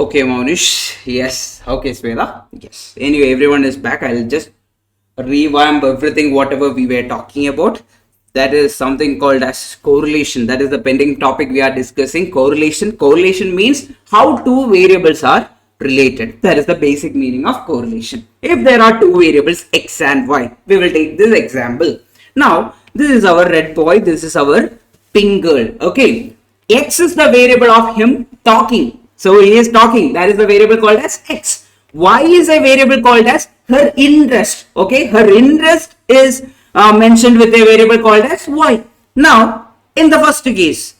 Okay, Monish. Yes. Okay, Sweda. Yes. Anyway, everyone is back. I'll just revamp everything, whatever we were talking about. That is something called as correlation. That is the pending topic we are discussing. Correlation. Correlation means how two variables are related. That is the basic meaning of correlation. If there are two variables X and Y, we will take this example. Now, this is our red boy. This is our pink girl. Okay. X is the variable of him talking. So he is talking. That is the variable called as X. Y is a variable called as her interest. Okay. Her interest is mentioned with a variable called as Y. Now, in the first case,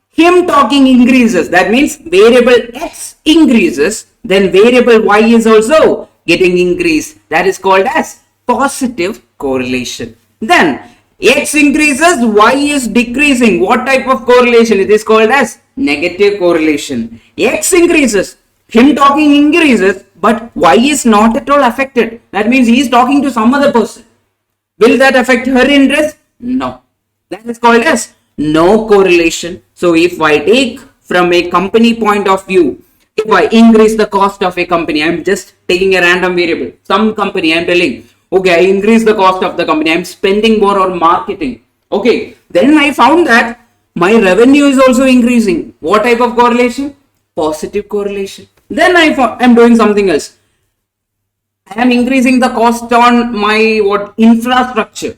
him talking increases. That means variable X increases. Then variable Y is also getting increased. That is called as positive correlation. Then X increases, Y is decreasing. What type of correlation? It is called as negative correlation. X increases, him talking increases, but Y is not at all affected. That means he is talking to some other person. Will that affect her interest? No. That is called as no correlation. So if I take from a company point of view, if I increase the cost of a company, I am just taking a random variable. Some company I am telling, okay, I increase the cost of the company. I am spending more on marketing. Okay, then I found that my revenue is also increasing. What type of correlation? Positive correlation. Then I am doing something else. I am increasing the cost on my infrastructure,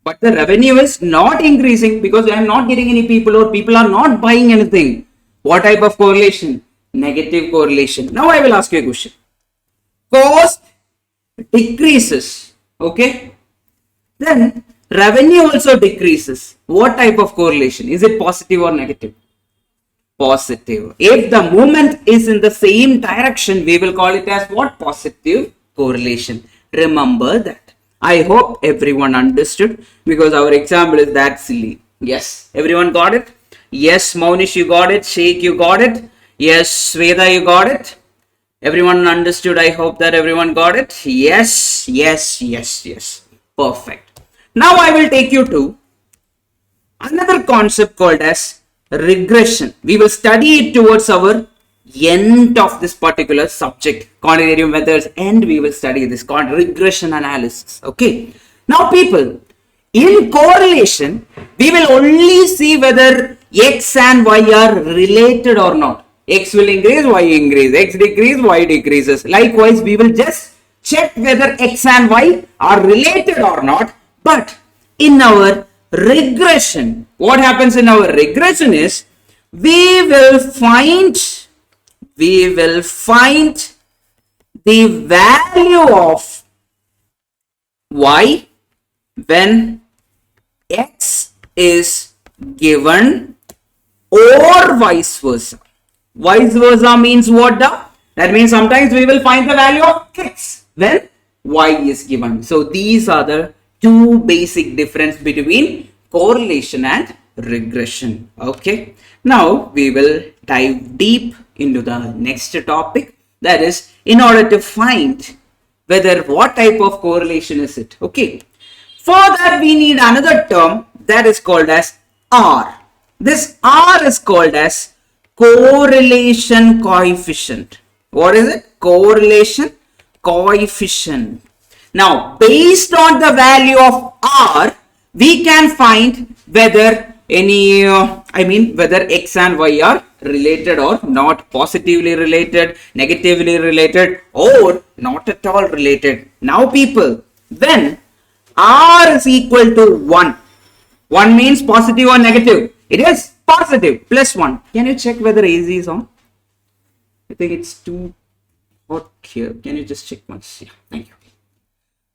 but the revenue is not increasing because I am not getting any people or people are not buying anything. What type of correlation? Negative correlation. Now I will ask you a question. Cost decreases, okay, then revenue also decreases. What type of correlation? Is it positive or negative? Positive. If the movement is in the same direction, we will call it as what? Positive correlation. Remember that. I hope everyone understood because our example is that silly. Yes, everyone got it? Yes, Monish, you got it. Sheikh, you got it. Yes, Sweda, you got it. Everyone understood? I hope that everyone got it. Yes, yes, yes, yes. Perfect. Now I will take you to another concept called as regression. We will study it towards our end of this particular subject, quantitative methods, and we will study this called regression analysis. Okay. Now people, in correlation, we will only see whether X and Y are related or not. X will increase, Y increase, X decrease, Y decreases. Likewise, we will just check whether X and Y are related or not. But in our regression, what happens in our regression is we will find the value of Y when X is given or vice versa. Vice versa means what? That means sometimes we will find the value of X when Y is given. So these are the two basic difference between correlation and regression. Okay. Now we will dive deep into the next topic. That is, in order to find whether what type of correlation is it. Okay. For that we need another term that is called as R. This R is called as correlation coefficient. What is it? Correlation coefficient. Now, based on the value of R, we can find whether whether X and Y are related or not, positively related, negatively related, or not at all related. Now, people, when R is equal to 1, 1 means positive or negative. It is positive, plus 1. Can you check whether AC is on? I think it's too hot here. Can you just check once? Yeah, thank you.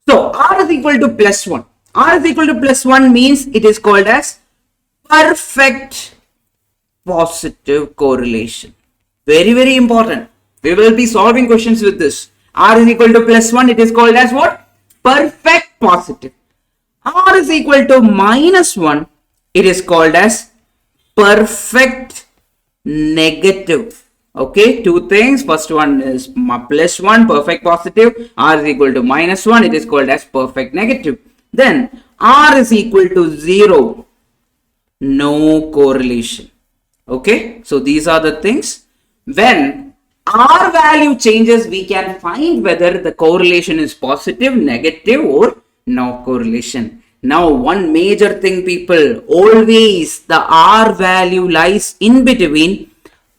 So R is equal to plus 1. R is equal to plus 1 means it is called as perfect positive correlation. Very, very important. We will be solving questions with this. R is equal to plus 1. It is called as what? Perfect positive. R is equal to minus 1. It is called as perfect negative. Okay, two things. First one is plus 1, perfect positive. R is equal to minus 1. It is called as perfect negative. Then R is equal to 0. No correlation. Okay, so these are the things. When R value changes, we can find whether the correlation is positive, negative, or no correlation. Now, one major thing, people, always the R value lies in between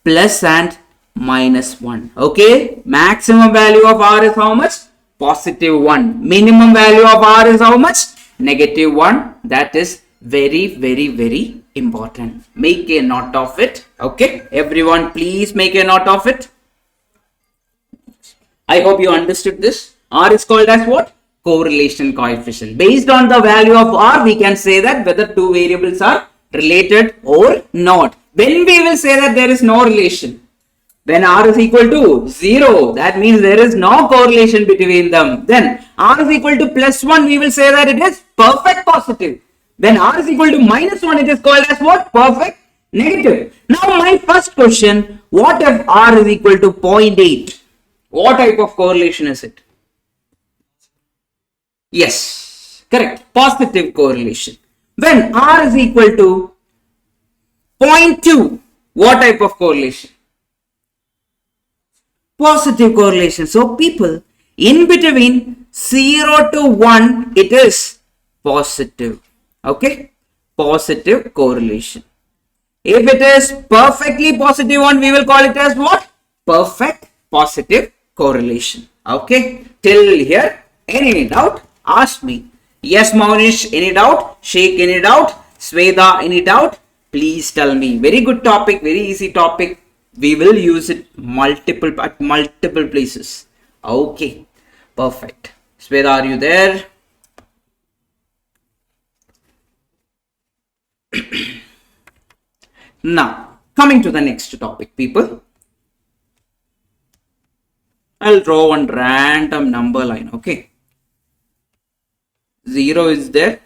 plus and minus 1. Okay, maximum value of R is how much? Positive 1. Minimum value of R is how much? Negative 1. That is very important. Make a note of it. Okay, everyone, please make a note of it. I hope you understood this. R is called as what? Correlation coefficient. Based on the value of R, we can say that whether two variables are related or not. When we will say that there is no relation, when R is equal to 0, that means there is no correlation between them. Then R is equal to plus 1, we will say that it is perfect positive. When R is equal to minus 1, it is called as what? Perfect negative. Now my first question, what if R is equal to 0.8? What type of correlation is it? Yes, correct. Positive correlation. When R is equal to 0.2, what type of correlation? Positive correlation. So people, in between 0 to 1, it is positive. Okay, positive correlation. If it is perfectly positive one, we will call it as what? Perfect positive correlation. Okay, till here, any doubt? Ask me. Yes, Maunish, any doubt? Sheikh, any doubt? Sweda, any doubt? Please tell me. Very good topic, very easy topic. We will use it at multiple places. Okay, perfect. Sweda, are you there? Now, coming to the next topic, people. I'll draw one random number line, okay. 0 is there,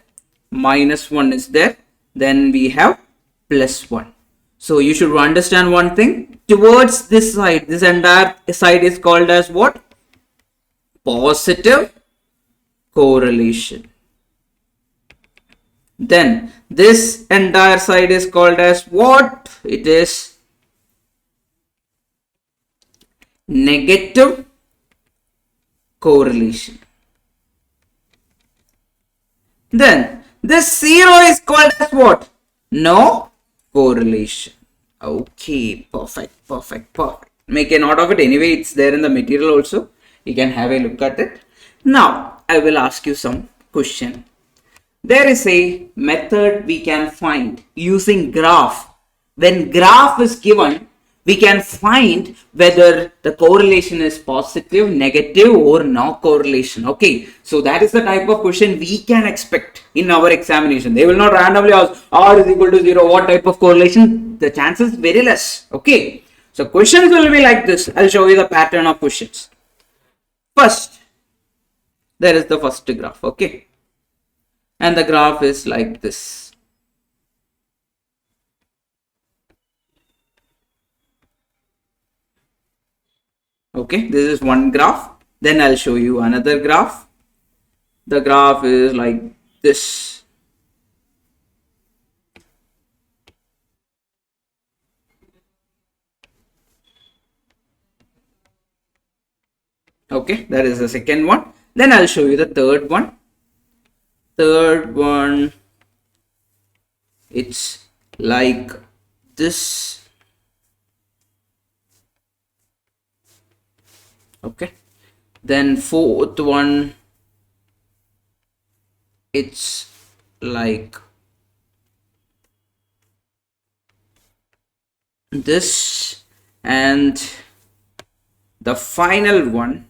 minus 1 is there, then we have plus 1. So you should understand one thing. Towards this side, this entire side is called as what? Positive correlation. Then this entire side is called as what? It is negative correlation. Then this 0 is called as what? No correlation. Okay, perfect. Make a note of it. Anyway, it's there in the material also. You can have a look at it. Now, I will ask you some question. There is a method we can find using graph. When graph is given, we can find whether the correlation is positive, negative, or no correlation. Okay, so that is the type of question we can expect in our examination. They will not randomly ask R is equal to 0, what type of correlation? The chances very less. Okay, so questions will be like this. I'll show you the pattern of questions. First, there is the first graph. Okay, and the graph is like this. Okay, this is one graph. Then I'll show you another graph. The graph is like this. Okay, that is the second one. Then I'll show you the third one. Third one, it's like this. Okay, then fourth one, it's like this, and the final one,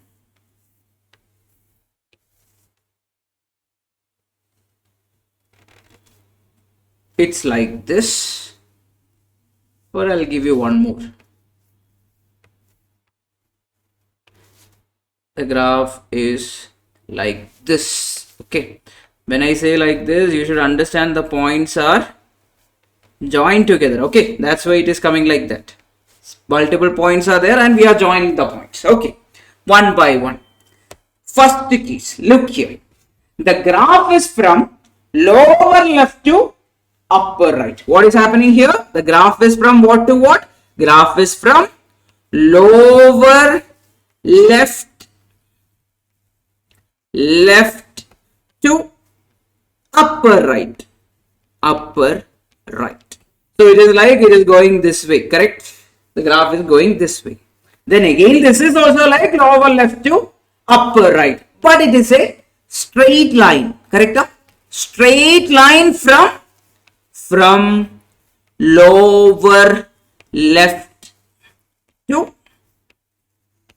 it's like this. Or I'll give you one more. The graph is like this. Okay, when I say like this, you should understand the points are joined together. Okay, that's why it is coming like that. Multiple points are there and we are joining the points. Okay, one by one. First case, look here. The graph is from lower left to upper right. What is happening here? The graph is from what to what? Graph is from lower left to upper right. So it is like it is going this way, correct? The graph is going this way. Then again this is also like lower left to upper right, but it is a straight line, correct? Straight line from lower left to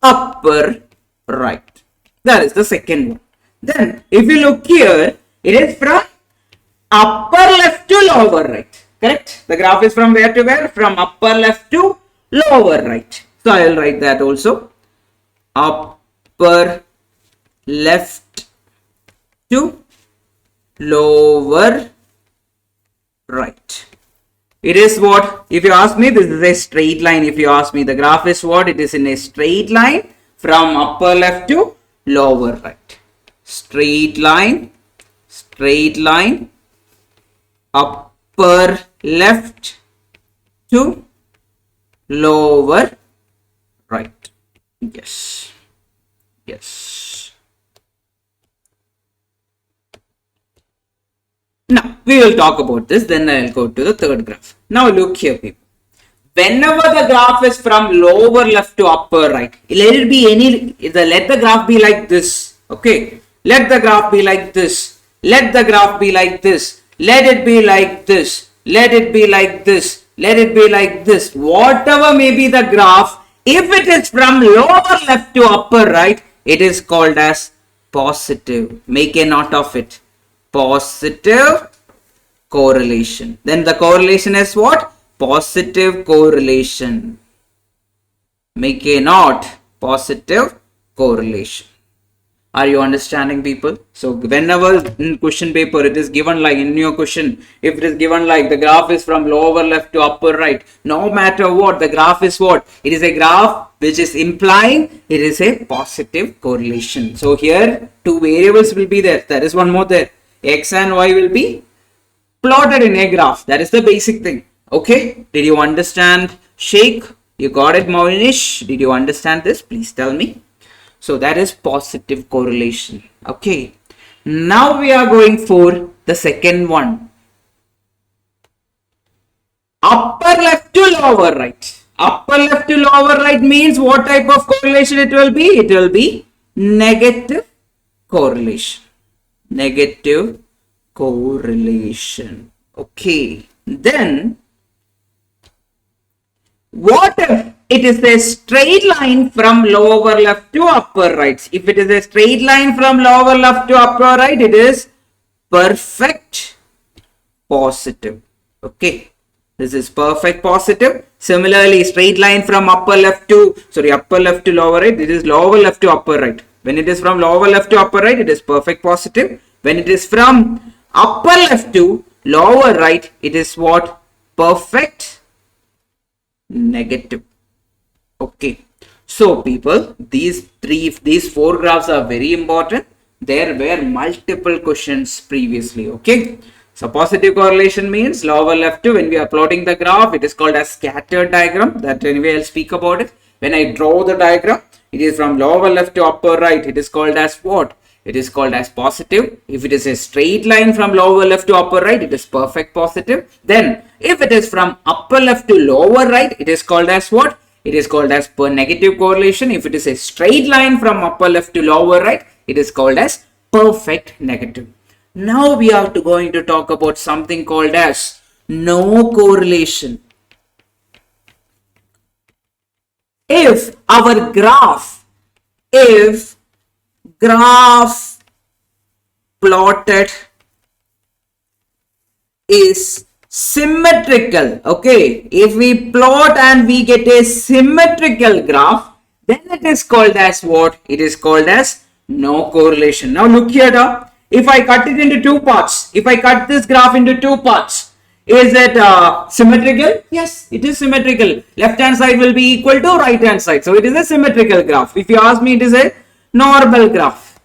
upper right. That is the second one. Then if you look here, it is from upper left to lower right, correct? The graph is from where to where? From upper left to lower right. So I will write that also. Upper left to lower right. It is what? If you ask me, this is a straight line. If you ask me, the graph is what? It is in a straight line from upper left to lower right. Straight line, upper left to lower right. Yes. Now we will talk about this, then I will go to the third graph. Now look here, people. Whenever the graph is from lower left to upper right, let it be let the graph be like this. Okay, let the graph be like this. Let the graph be like this. Let it be like this. Let it be like this. Let it be like this. Whatever may be the graph, if it is from lower left to upper right, it is called as positive. Make a note of it. Positive correlation. Then the correlation is what? Positive correlation. Make a note. Positive correlation. Are you understanding, people? So whenever in question paper it is given like in your question, if it is given like the graph is from lower left to upper right, no matter what, the graph is what? It is a graph which is implying it is a positive correlation. So here two variables will be there. There is one more there. X and Y will be plotted in a graph. That is the basic thing. Okay. Did you understand, Sheikh? You got it, Mawinish? Did you understand this? Please tell me. So that is positive correlation. Okay. Now we are going for the second one. Upper left to lower right. Upper left to lower right means what type of correlation it will be? It will be negative correlation. Negative correlation. Okay. Then what if it is a straight line from lower left to upper right? If it is a straight line from lower left to upper right, it is perfect positive. Okay. This is perfect positive. Similarly, straight line from upper left to lower right, it is lower left to upper right. When it is from lower left to upper right, it is perfect positive. When it is from upper left to lower right, it is what? Perfect negative. Okay. So people, these four graphs are very important. There were multiple questions previously. Okay. So positive correlation means lower left to, when we are plotting the graph, it is called as scattered diagram. That anyway I'll speak about it. When I draw the diagram, it is from lower left to upper right. It is called as what? It is called as positive. If it is a straight line from lower left to upper right, it is perfect positive. Then if it is from upper left to lower right, it is called as what? It is called as negative correlation. If it is a straight line from upper left to lower right, it is called as perfect negative. Now we are going to talk about something called as no correlation. If our graph plotted is symmetrical, okay, if we plot and we get a symmetrical graph, then it is called as what? It is called as no correlation. Now look here, if I cut it into two parts, if I cut this graph into two parts, is it symmetrical? Yes, it is symmetrical. Left hand side will be equal to right hand side. So it is a symmetrical graph. If you ask me, it is a normal graph.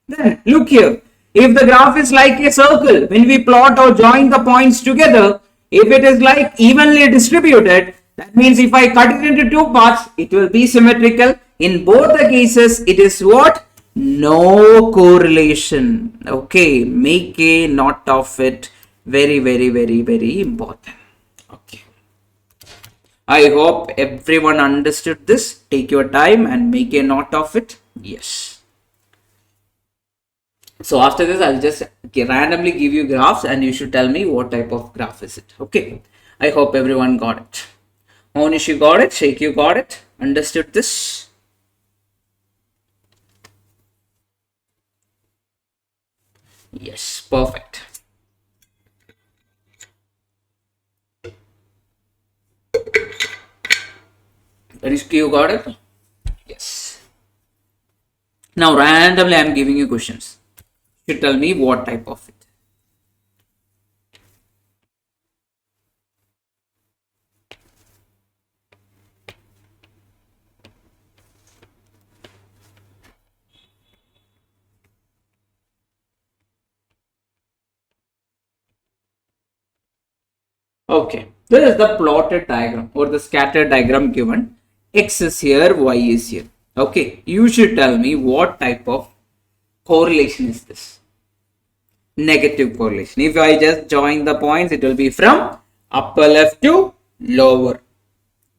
Then look here. If the graph is like a circle, when we plot or join the points together, if it is like evenly distributed, That means if I cut it into two parts, it will be symmetrical. In both the cases, it is what? No correlation. Okay, make a note of it. Very, very, very, very important. Okay. I hope everyone understood this. Take your time and make a note of it. Yes. So after this, I'll just randomly give you graphs and you should tell me what type of graph is it. Okay. I hope everyone got it. Monish, you got it. Sheikh, you got it. Understood this? Yes. Perfect. Rishki, you got it? Yes. Now randomly I am giving you questions. You should tell me what type of it. Okay, this is the plotted diagram or the scattered diagram given. X is here, Y is here. Okay, you should tell me what type of correlation is this. Negative correlation. If I just join the points, it will be from upper left to lower.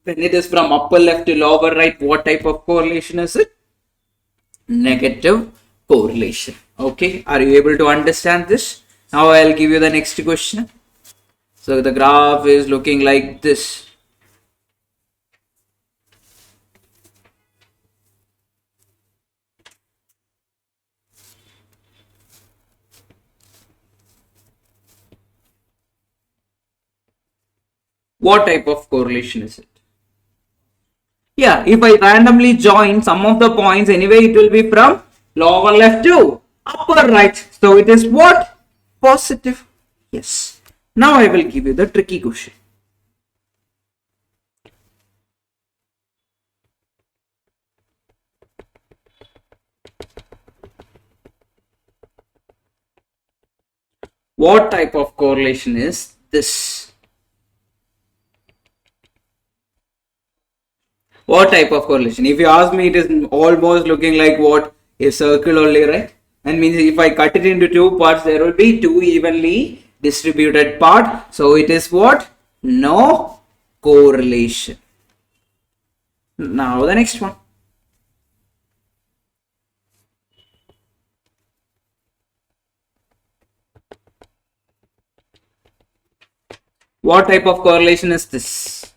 When it is from upper left to lower right, what type of correlation is it? Negative correlation. Okay, are you able to understand this? Now I'll give you the next question. So the graph is looking like this. What type of correlation is it? Yeah, if I randomly join some of the points, anyway, it will be from lower left to upper right. So it is what? Positive. Yes. Now I will give you the tricky question. What type of correlation is this? What type of correlation? If you ask me, it is almost looking like what? A circle only, right? And means if I cut it into two parts, there will be two evenly distributed part. So it is what? No correlation. Now the next one. What type of correlation is this?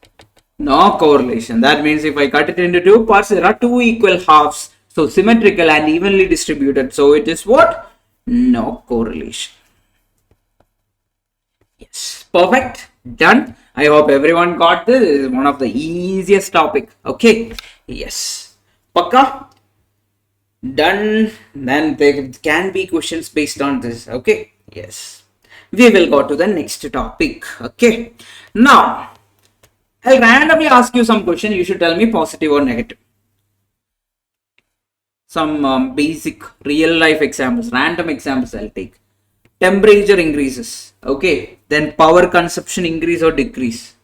No correlation. That means if I cut it into two parts, there are two equal halves. So symmetrical and evenly distributed. So it is what? No correlation. Yes. Perfect. Done. I hope everyone got this. This is one of the easiest topic. Okay. Yes. Pakka? Done. Then there can be questions based on this. Okay. Yes. We will go to the next topic. Okay. Now, I'll randomly ask you some question. You should tell me positive or negative. Some basic real life examples, random examples I'll take. Temperature increases. Okay. Then power consumption increase or decrease?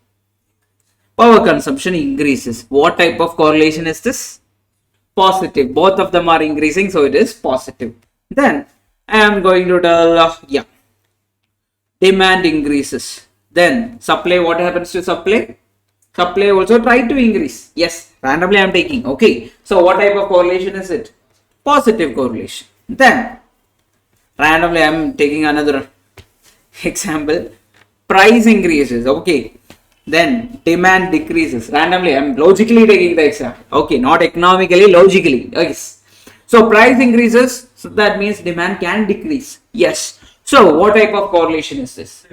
Power consumption increases. What type of correlation is this? Positive. Both of them are increasing, so it is positive. Then I am going to tell, yeah. Demand increases. Then supply, what happens to supply? Supply also try to increase. Yes, randomly I am taking. Okay. So what type of correlation is it? Positive correlation. Then randomly I am taking another example. Price increases. Okay. Then demand decreases. Randomly I am logically taking the example. Okay, not economically, logically. Yes. So price increases. So that means demand can decrease. Yes. So what type of correlation is this?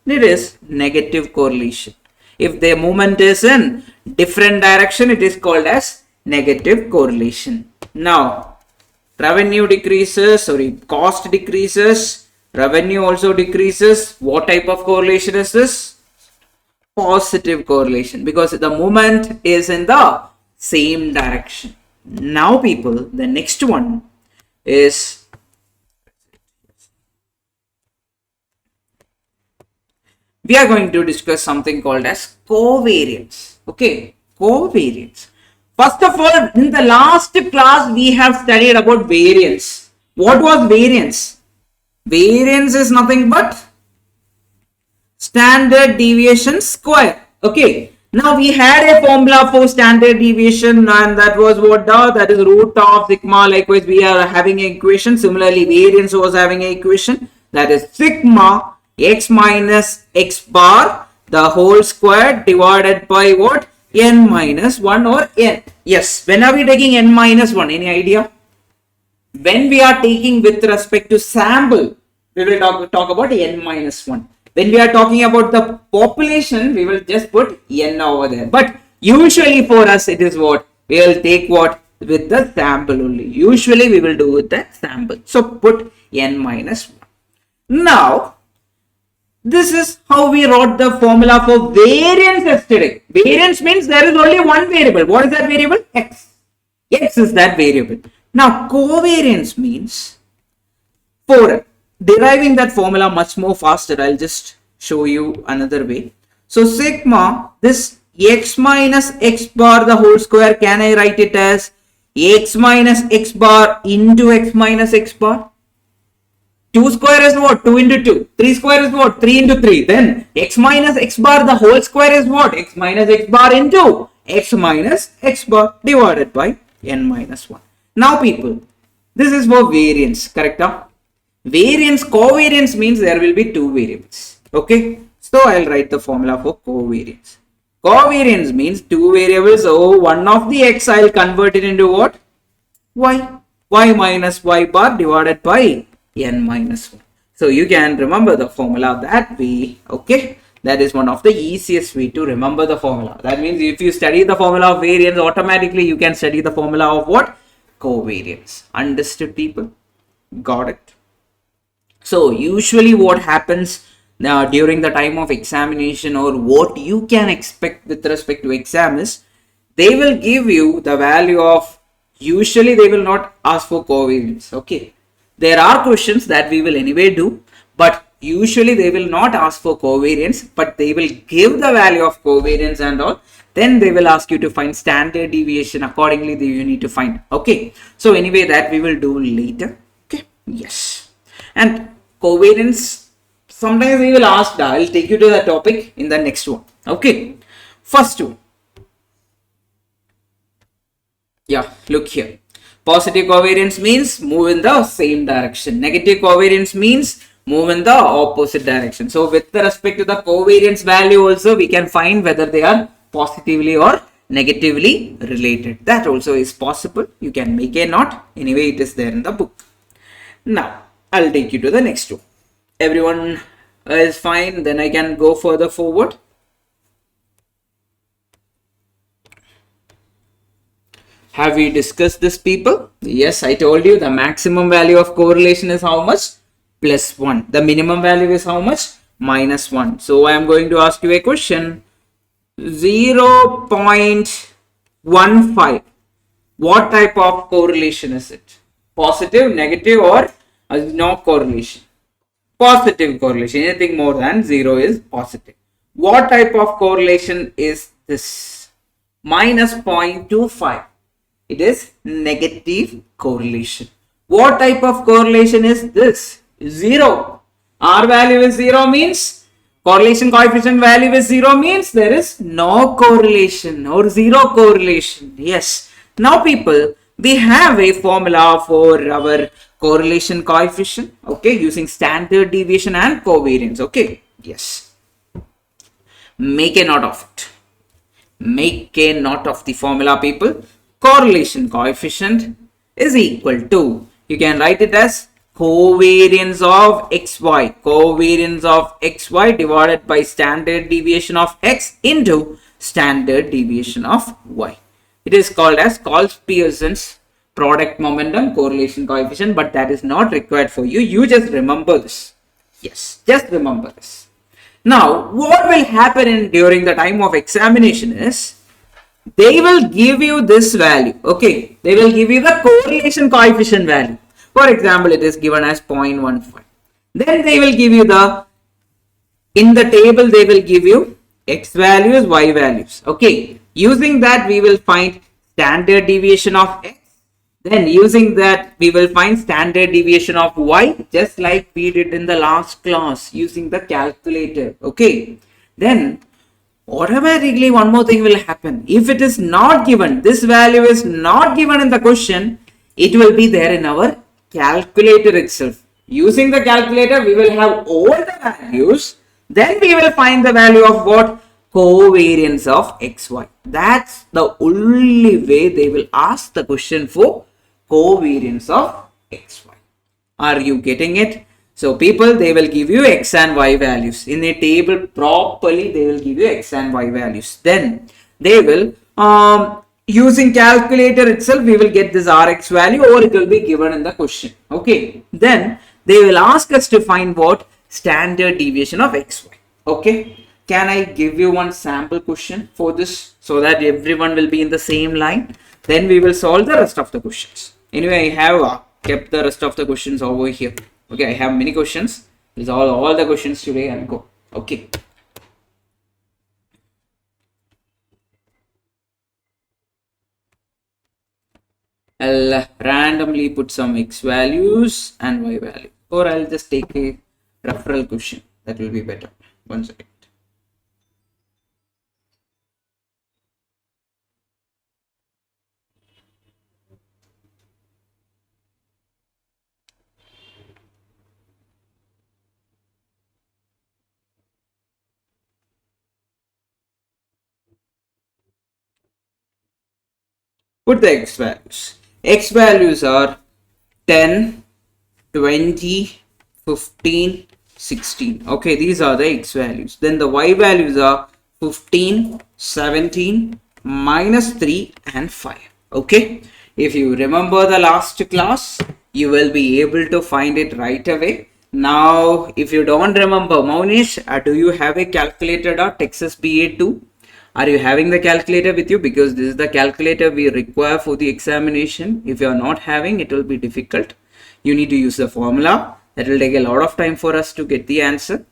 It is negative correlation. If the movement is in different direction, it is called as negative correlation. Now, revenue decreases, cost decreases, revenue also decreases. What type of correlation is this? Positive correlation, because the movement is in the same direction. Now people, the next one is we are going to discuss something called as covariance. Okay, covariance. First of all, in the last class, we have studied about variance. What was variance? Variance is nothing but standard deviation square. Okay. Now we had a formula for standard deviation, and that was what? That is root of sigma. Likewise, we are having an equation. Similarly, variance was having an equation, that is sigma x minus x bar the whole square divided by what? N minus 1 or n. Yes, when are we taking n minus 1? Any idea? When we are taking with respect to sample, we will talk about n minus 1. When we are talking about the population, we will just put n over there. But usually for us, it is what? We will take what? With the sample only. Usually we will do with the sample. So put n minus 1. Now, this is how we wrote the formula for variance yesterday. Variance means there is only one variable. What is that variable? X. X is that variable. Now, covariance means, for deriving that formula much more faster, I'll just show you another way. So sigma, this x minus x bar the whole square, can I write it as x minus x bar into x minus x bar? 2 square is what? 2 into 2. 3 square is what? 3 into 3. Then x minus x bar the whole square is what? X minus x bar into x minus x bar divided by n minus 1. Now people, this is for variance, correct? Variance, covariance means there will be two variables. Okay, so I'll write the formula for covariance. Covariance means two variables. So one of the x I'll convert it into what? Y. Y minus y bar divided by n minus 1. So you can remember the formula that way. Okay, that is one of the easiest way to remember the formula. That means if you study the formula of variance, automatically you can study the formula of what? Covariance. Understood, people? Got it? So usually what happens during the time of examination, or what you can expect with respect to exam, is they will give you the value of, usually they will not ask for covariance. Okay, there are questions that we will anyway do, but usually they will not ask for covariance, but they will give the value of covariance and all. Then they will ask you to find standard deviation. Accordingly, you need to find. Okay, so anyway, that we will do later. Okay, yes. And covariance, sometimes we will ask. I'll take you to the topic in the next one. Okay, first one. Yeah, look here. Positive covariance means move in the same direction. Negative covariance means move in the opposite direction. So with respect to the covariance value also, we can find whether they are positively or negatively related. That also is possible. You can make a note. Anyway, it is there in the book. Now, I'll take you to the next one. Everyone is fine. Then I can go further forward. Have we discussed this, people? Yes, I told you the maximum value of correlation is how much? +1. The minimum value is how much? -1. So I am going to ask you a question. 0.15. What type of correlation is it? Positive, negative, or no correlation? Positive correlation. Anything more than 0 is positive. What type of correlation is this? -0.25. It is negative correlation. What type of correlation is this? 0. R value is 0 means correlation coefficient value is 0 means there is no correlation or 0 correlation. Yes. Now people, we have a formula for our correlation coefficient. Okay, using standard deviation and covariance. Okay. Yes. Make a note of it. Make a note of the formula, people. Correlation coefficient is equal to, you can write it as covariance of xy, covariance of xy divided by standard deviation of x into standard deviation of y. It is called as Pearson's product momentum correlation coefficient, but that is not required for you. You just remember this. Yes, just remember this. Now, what will happen during the time of examination is, they will give you this value. Okay, they will give you the correlation coefficient value. For example, it is given as 0.15. Then they will give you the In the table, they will give you x values, y values. Okay. Using that, we will find standard deviation of x. Then using that, we will find standard deviation of y, just like we did in the last class using the calculator. Okay. Then automatically one more thing will happen. If it is not given, this value is not given in the question, it will be there in our calculator itself. Using the calculator, we will have all the values. Then we will find the value of what? Covariance of xy. That's the only way they will ask the question for covariance of xy. Are you getting it? So people, they will give you x and y values. In a table properly, they will give you x and y values. Then they will, using calculator itself, we will get this rx value, or it will be given in the question. Okay. Then they will ask us to find what? Standard deviation of xy. Okay. Can I give you one sample question for this so that everyone will be in the same line? Then we will solve the rest of the questions. Anyway, I have kept the rest of the questions over here. Okay, I have many questions. These are all the questions today and go. Okay. I'll randomly put some x values and y value, or I'll just take a referral question. That will be better. 1 second. Put the x values. X values are 10, 20, 15, 16. Okay, these are the x values. Then the y values are 15, 17, minus 3 and 5. Okay, if you remember the last class, you will be able to find it right away. Now, if you don't remember, Monish, do you have a calculator.texas BA2? Are you having the calculator with you? Because this is the calculator we require for the examination. If you are not having, it will be difficult. You need to use the formula. That will take a lot of time for us to get the answer.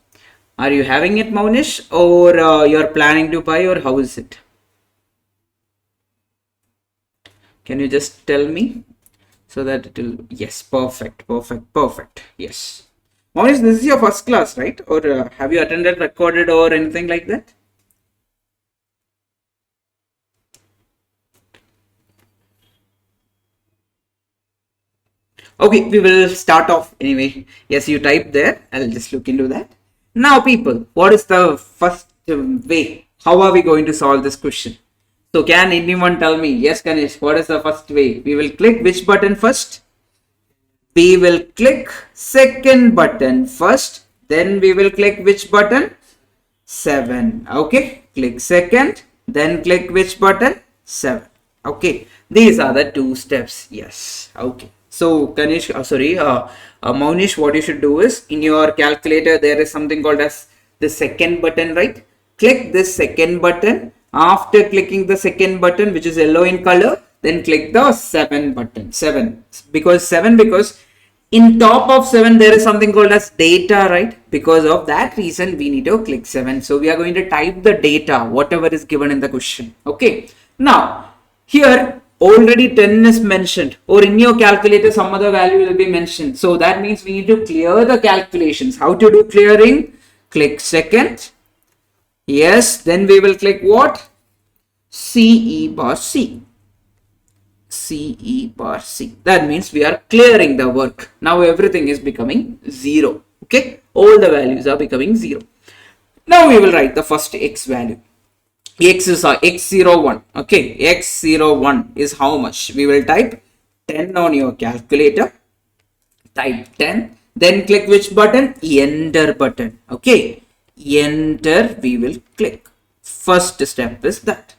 Are you having it, Monish, or you're planning to buy, or how is it? Can you just tell me so that it will? Yes, perfect, perfect, perfect. Yes. Monish, this is your first class, right? Or have you attended recorded or anything like that? Okay, we will start off anyway. Yes, you type there. I'll just look into that. Now, people, what is the first way? How are we going to solve this question? So, can anyone tell me? Yes, Ganesh, what is the first way? We will click which button first? We will click second button first. Then we will click which button? 7. Okay, click second. Then click which button? 7. Okay, these are the two steps. Yes, okay. So Ganesh, Monish, what you should do is, in your calculator there is something called as the second button, right? Click this second button. After clicking the second button, which is yellow in color, then click the 7 button. 7 because in top of 7 there is something called as data, right? Because of that reason we need to click 7. So we are going to type the data, whatever is given in the question. Okay. Now here already 10 is mentioned, or in your calculator some other value will be mentioned. So that means we need to clear the calculations. How to do clearing? Click second. Yes, then we will click what? CE bar C. CE bar C. That means we are clearing the work. Now everything is becoming 0. Okay, all the values are becoming 0. Now we will write the first x value. X is x01. Okay, x01 is how much? We will type 10 on your calculator. Type 10. Then click which button? Enter button. Okay, enter we will click. First step is that.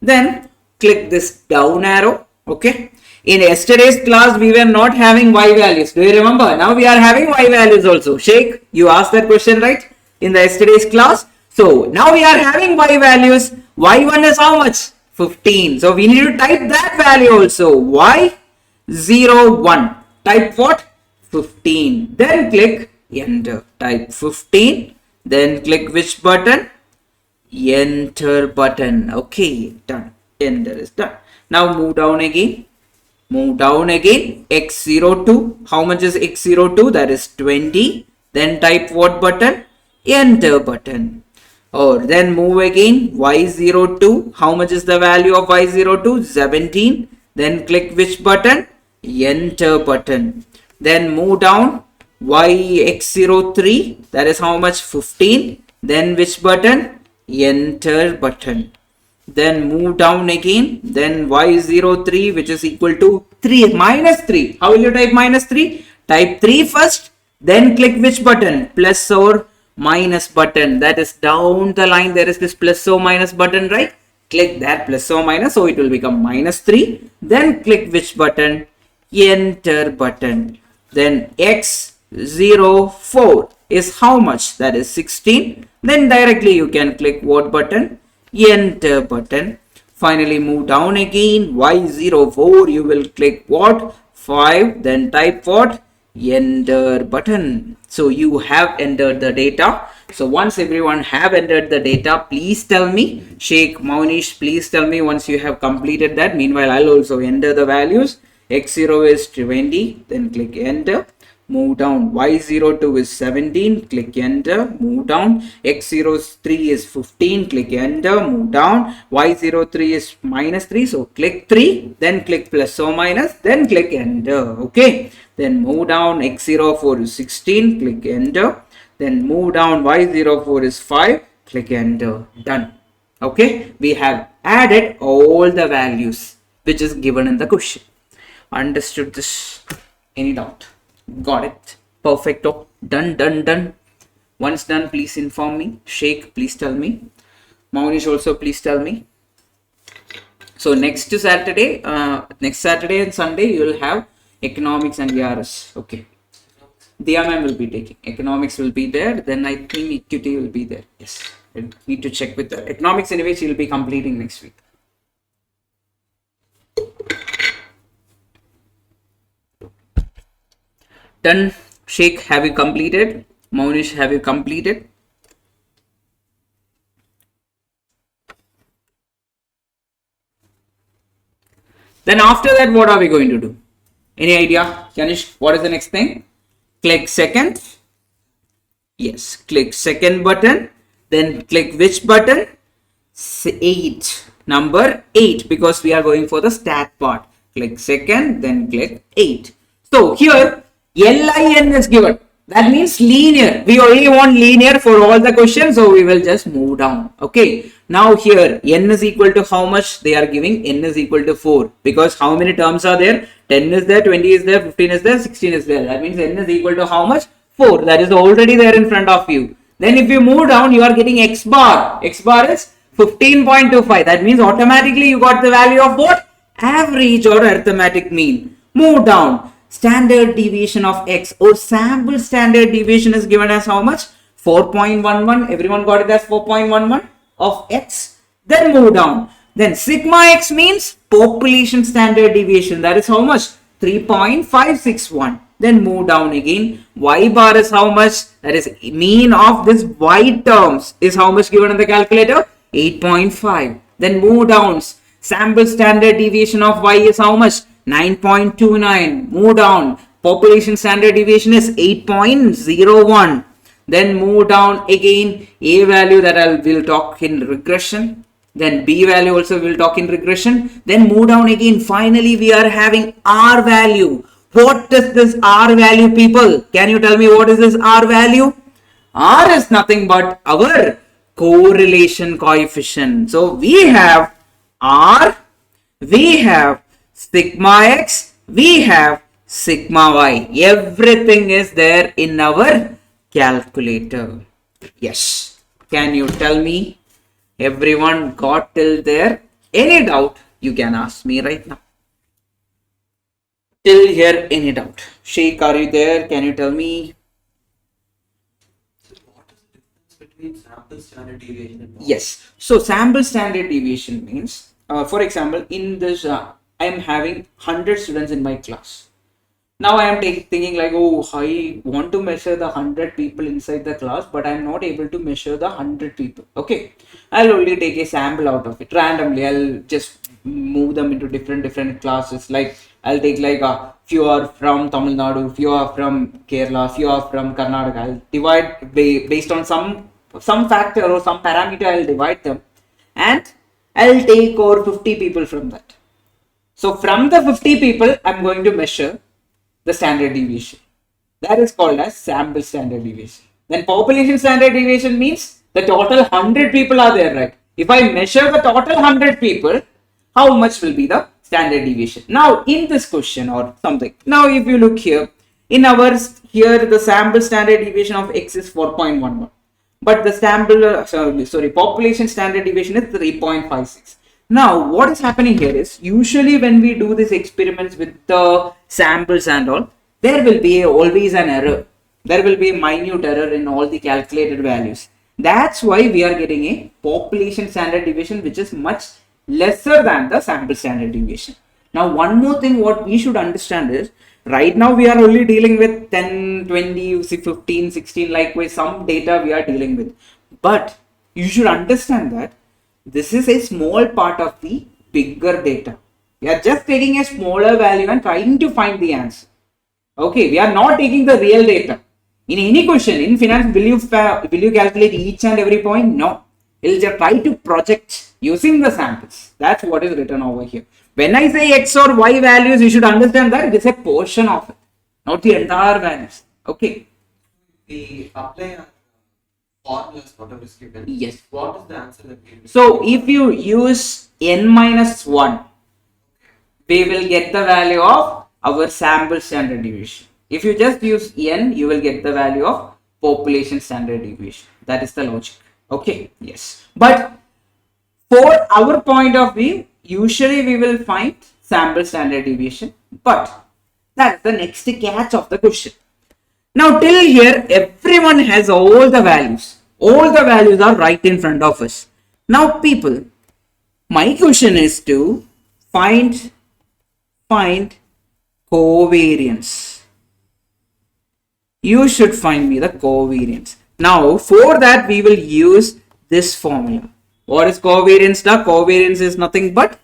Then click this down arrow. Okay, in yesterday's class we were not having y values. Do you remember? Now we are having y values also. Sheikh, you asked that question, right? In the yesterday's class. So now we are having y values. Y1 is how much? 15. So we need to type that value also. Y01. Type what? 15. Then click enter. Type 15. Then click which button? Enter button. Okay, done. Enter is done. Now move down again. Move down again. X02. How much is X02? That is 20. Then type what button? Enter button. Or then move again. Y02. How much is the value of Y02? 17. Then click which button? Enter button. Then move down. YX03. That is how much? 15. Then which button? Enter button. Then move down again. Then Y03, which is equal to 3 minus 3. How will you type minus 3? Type 3 first. Then click which button? Plus or minus button. That is down the line. There is this plus or minus button, right? Click that plus or minus. So it will become minus 3. Then click which button? Enter button. Then X04 is how much? That is 16. Then directly you can click what button? Enter button. Finally move down again. Y04 you will click what? 5. Then type what? Enter button. So you have entered the data. So once everyone have entered the data, please tell me. Sheikh, Maunish, please tell me once you have completed that. Meanwhile, I'll also enter the values. X0 is 20. Then click enter. Move down. Y02 is 17. Click enter. Move down. X03 is 15. Click enter. Move down. Y03 is minus 3. So click 3. Then click plus or minus. Then click enter. Okay. Then move down. X04 is 16. Click enter. Then move down. Y04 is 5. Click enter. Done. Okay. We have added all the values which is given in the question. Understood this? Any doubt? Got it. Perfecto. Done, done, done. Once done, please inform me. Sheikh, please tell me. Maunish also, please tell me. So next Saturday and Sunday, you will have economics and ERS. Okay. Diya ma'am will be taking. Economics will be there. Then I think equity will be there. Yes. I need to check with the economics anyway. She will be completing next week. Done. Sheikh, have you completed? Maunish, have you completed? Then after that, what are we going to do? Any idea? Yanish, what is the next thing? Click second. Yes, click second button. Then click which button? 8. Number 8, because we are going for the stat part. Click second, then click 8. So here, LIN is given. That means linear. We only want linear for all the questions. So we will just move down. Okay. Now here n is equal to how much they are giving? N is equal to 4. Because how many terms are there? 10 is there, 20 is there, 15 is there, 16 is there. That means n is equal to how much? 4. That is already there in front of you. Then if you move down, you are getting x bar. X bar is 15.25. That means automatically you got the value of what? Average or arithmetic mean. Move down. Standard deviation of x or sample standard deviation is given as how much? 4.11. Everyone got it as 4.11 of x. Then move down. Then sigma x means population standard deviation. That is how much? 3.561. Then move down again. Y bar is how much? That is mean of this y terms is how much given in the calculator? 8.5. Then move down. Sample standard deviation of y is how much? 9.29. Move down. Population standard deviation is 8.01. Then move down again. A value that I will talk in regression. Then B value also will talk in regression. Then move down again. Finally, we are having R value. What is this R value, people? Can you tell me what is this R value? R is nothing but our correlation coefficient. So we have R, we have sigma x, we have sigma y. Everything is there in our calculator. Yes. Can you tell me? Everyone got till there? Any doubt? You can ask me right now. Till here, any doubt? Sheikh, are you there? Can you tell me? What is the difference between sample standard deviation and norm? Yes. So sample standard deviation means, for example, in this, I am having 100 students in my class. Now I am thinking like, oh, I want to measure the 100 people inside the class, but I am not able to measure the 100 people. Okay, I'll only take a sample out of it randomly. I'll just move them into different classes. Like I'll take like a few are from Tamil Nadu, few are from Kerala, few are from Karnataka. I'll divide based on some factor or some parameter. I'll divide them, and I'll take over 50 people from that. So from the 50 people, I'm going to measure the standard deviation. That is called as sample standard deviation. Then population standard deviation means the total 100 people are there, right? If I measure the total 100 people, how much will be the standard deviation? Now in this question or something, now if you look here, in ours here the sample standard deviation of x is 4.11, but the sample population standard deviation is 3.56. Now what is happening here is, usually when we do these experiments with the samples and all, there will be always an error. There will be a minute error in all the calculated values. That's why we are getting a population standard deviation which is much lesser than the sample standard deviation. Now one more thing what we should understand is, right now we are only dealing with 10, 20, 15, 16, likewise some data we are dealing with. But you should understand that this is a small part of the bigger data. We are just taking a smaller value and trying to find the answer. Okay, we are not taking the real data. In any question in finance, will you calculate each and every point? No. We'll just try to project using the samples. That's what is written over here. When I say x or y values, you should understand that it is a portion of it, not the entire values. Okay. We apply formulas, whatever is given. Yes. What is the answer that we will? So if you use n minus 1, we will get the value of our sample standard deviation. If you just use n, you will get the value of population standard deviation. That is the logic. Okay. Yes. But for our point of view, usually we will find sample standard deviation. But that's the next catch of the question. Now till here, everyone has all the values. All the values are right in front of us. Now people, my question is to find covariance. You should find me the covariance. Now for that we will use this formula. What is covariance? The covariance is nothing but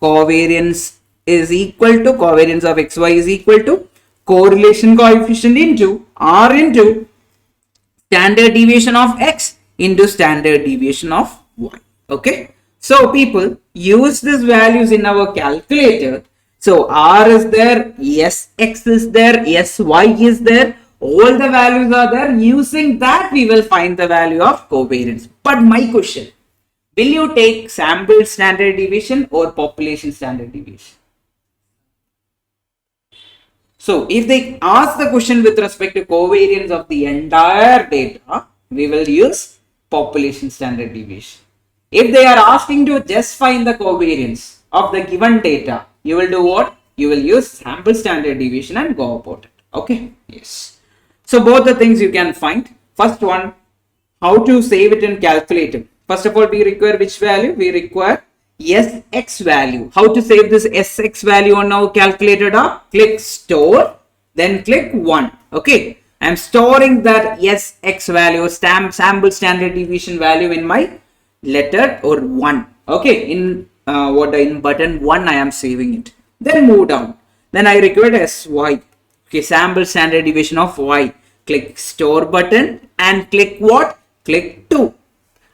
covariance is equal to covariance of xy is equal to correlation coefficient into r into standard deviation of x into standard deviation of y. Okay. So people, use these values in our calculator. So r is there, yes x is there, yes y is there, all the values are there. Using that we will find the value of covariance. But my question, will you take sample standard deviation or population standard deviation? So if they ask the question with respect to covariance of the entire data, we will use population standard deviation. If they are asking to just find the covariance of the given data, you will do what? You will use sample standard deviation and go about it. Okay. Yes. So both the things you can find. First one, how to save it in calculator. First of all, we require which value? We require sx value. How to save this sx value on our calculator? Click store, then click 1. Okay, I am storing that sx value, sample standard deviation value in my letter or 1. Okay, in in button 1 I am saving it. Then move down. Then I require sy. Okay, sample standard deviation of y. Click store button and click what? Click 2.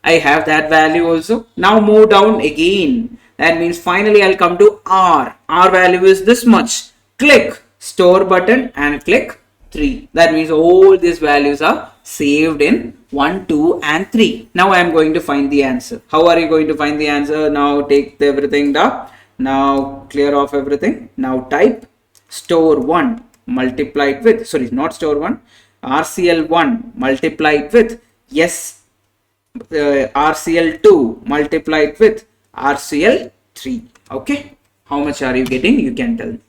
I have that value also. Now move down again. That means finally I'll come to R. R value is this much. Click store button and click 3. That means all these values are saved in 1, 2 and 3. Now I am going to find the answer. How are you going to find the answer? Now take everything down. Now clear off everything. Now type store 1 multiplied with, sorry, not store 1, RCL1 multiplied with RCL2 multiplied with RCL3. Okay, how much are you getting? You can tell me.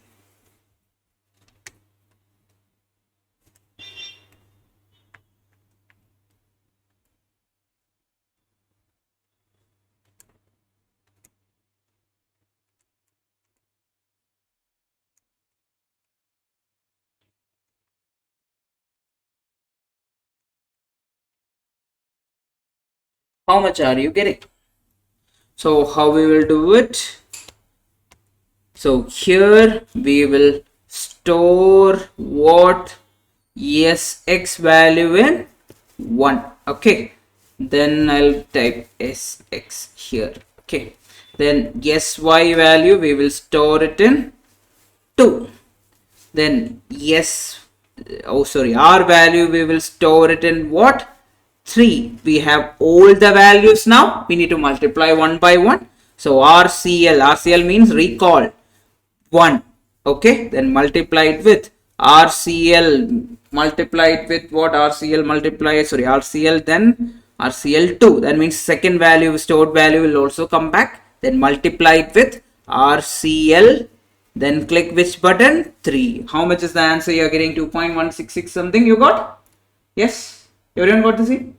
How much are you getting? So how we will do it? So here we will store what? Yes, x value in 1. Okay, then I'll type sx here. Okay, then sy value we will store it in 2. Then yes, oh sorry, r value we will store it in what? 3. We have all the values now. We need to multiply one by one. So RCL means recall 1. Okay, then multiply it with RCL, multiply it with what? RCL multiply, sorry, RCL, then RCL2. That means second value, stored value will also come back. Then multiply it with RCL, then click which button? 3. How much is the answer? You are getting 2.166 something you got? Yes? Everyone got the same?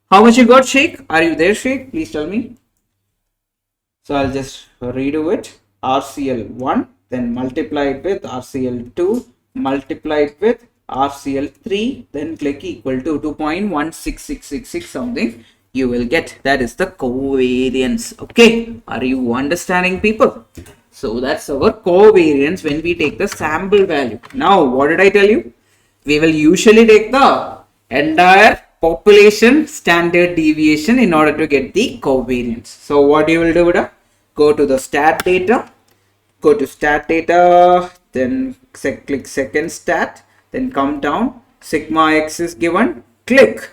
How much you got, Sheikh? Are you there, Sheikh? Please tell me. So I'll just redo it. RCL1, then multiply it with RCL2, multiply it with RCL3, then click equal to 2.16666 something you will get. That is the covariance. Okay, are you understanding, people? So that's our covariance when we take the sample value. Now what did I tell you? We will usually take the entire population standard deviation in order to get the covariance. So what you will do? Go to the stat data, then click second stat, then come down, sigma x is given, click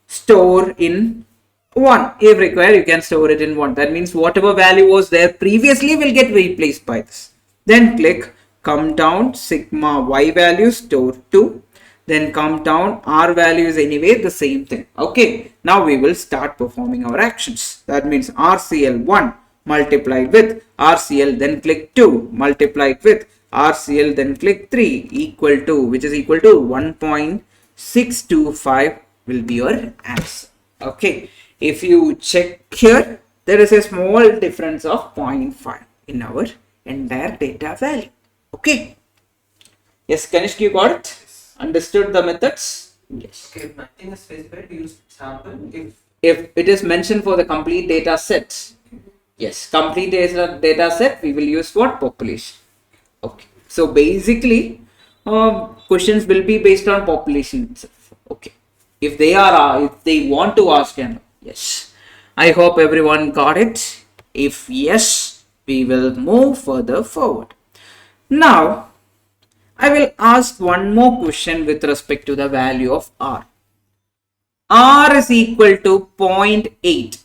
store in 1. If required, you can store it in 1. That means whatever value was there previously will get replaced by this. Then click come down, sigma y value, store 2. Then come down, r value is anyway the same thing. Okay, now we will start performing our actions. That means RCL1 multiplied with RCL, then click 2, multiplied with RCL, then click 3, equal to, which is equal to 1.625 will be your answer. Okay, if you check here, there is a small difference of 0.5 in our entire data value. Okay. Yes, Kanishk, you got it? Understood the methods? Yes. Okay, nothing is specified to use sample if it is mentioned for the complete data set. Yes, complete data set, we will use what? Population. Okay. So basically, questions will be based on population itself. Okay. If they want to ask, and yes, I hope everyone got it. If yes, we will move further forward. Now, I will ask one more question with respect to the value of R. R is equal to 0.8.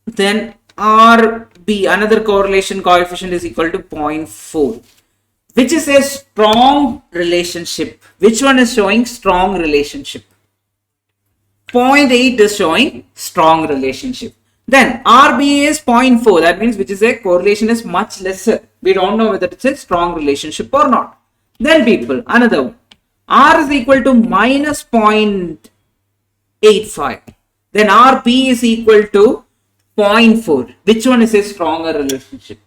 Then RB, another correlation coefficient, is equal to 0.4. Which is a strong relationship. Which one is showing strong relationship? 0.8 is showing strong relationship. Then RB is 0.4. That means which is a correlation is much lesser. We don't know whether it's a strong relationship or not. Then people, another one. R is equal to minus 0.85. Then RB is equal to 0.4. Which one is a stronger relationship?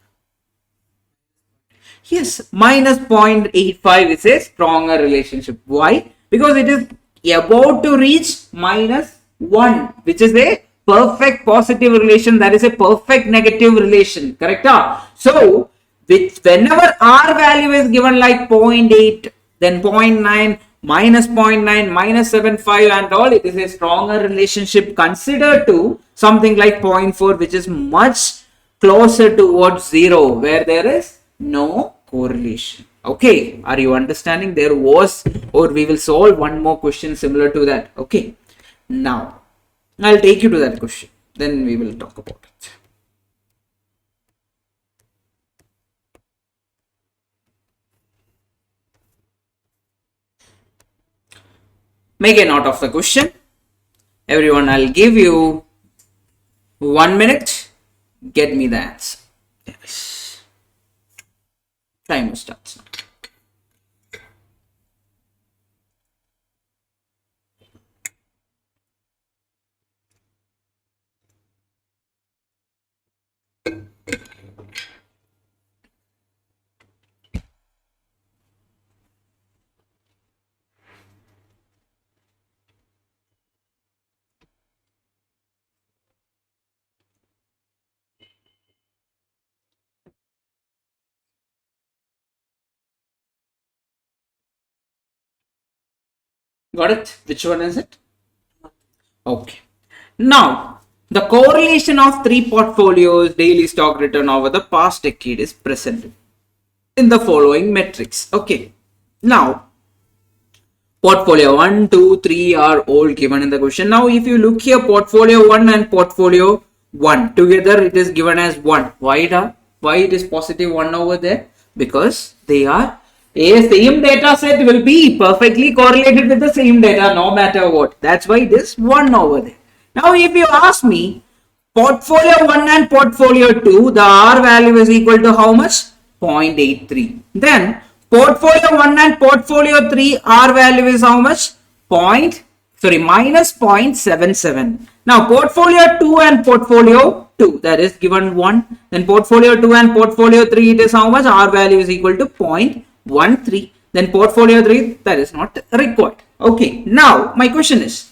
Yes, minus 0.85 is a stronger relationship. Why? Because it is about to reach minus 1, which is a perfect positive relation. That is a perfect negative relation. Correct? So, whenever R value is given like 0.8, then 0.9, minus 0.9, minus 7.5 and all, it is a stronger relationship considered to something like 0.4, which is much closer towards 0, where there is no correlation. Okay, are you understanding? There was, or we will solve one more question similar to that. Okay, now I'll take you to that question, then we will talk about it. Make a note of the question. Everyone, I'll give you 1 minute. Get me the answer. Yes. Timer starts now. Got it? Which one is it? Okay. Now, the correlation of three portfolios daily stock return over the past decade is presented in the following metrics. Okay. Now, portfolio 1, 2, 3 are all given in the question. Now, if you look here, portfolio 1 and portfolio 1 together, it is given as 1. Why it is positive 1 over there? Because they are a same data set will be perfectly correlated with the same data no matter what. That's why it is 1 over there. Now, if you ask me, portfolio 1 and portfolio 2, the R value is equal to how much? 0.83. Then, portfolio 1 and portfolio 3, R value is how much? Minus 0.77. Now, portfolio 2 and portfolio 2, that is given 1. Then, portfolio 2 and portfolio 3, it is how much? R value is equal to 0.13. Then, portfolio 3, that is not required. Okay, now, my question is,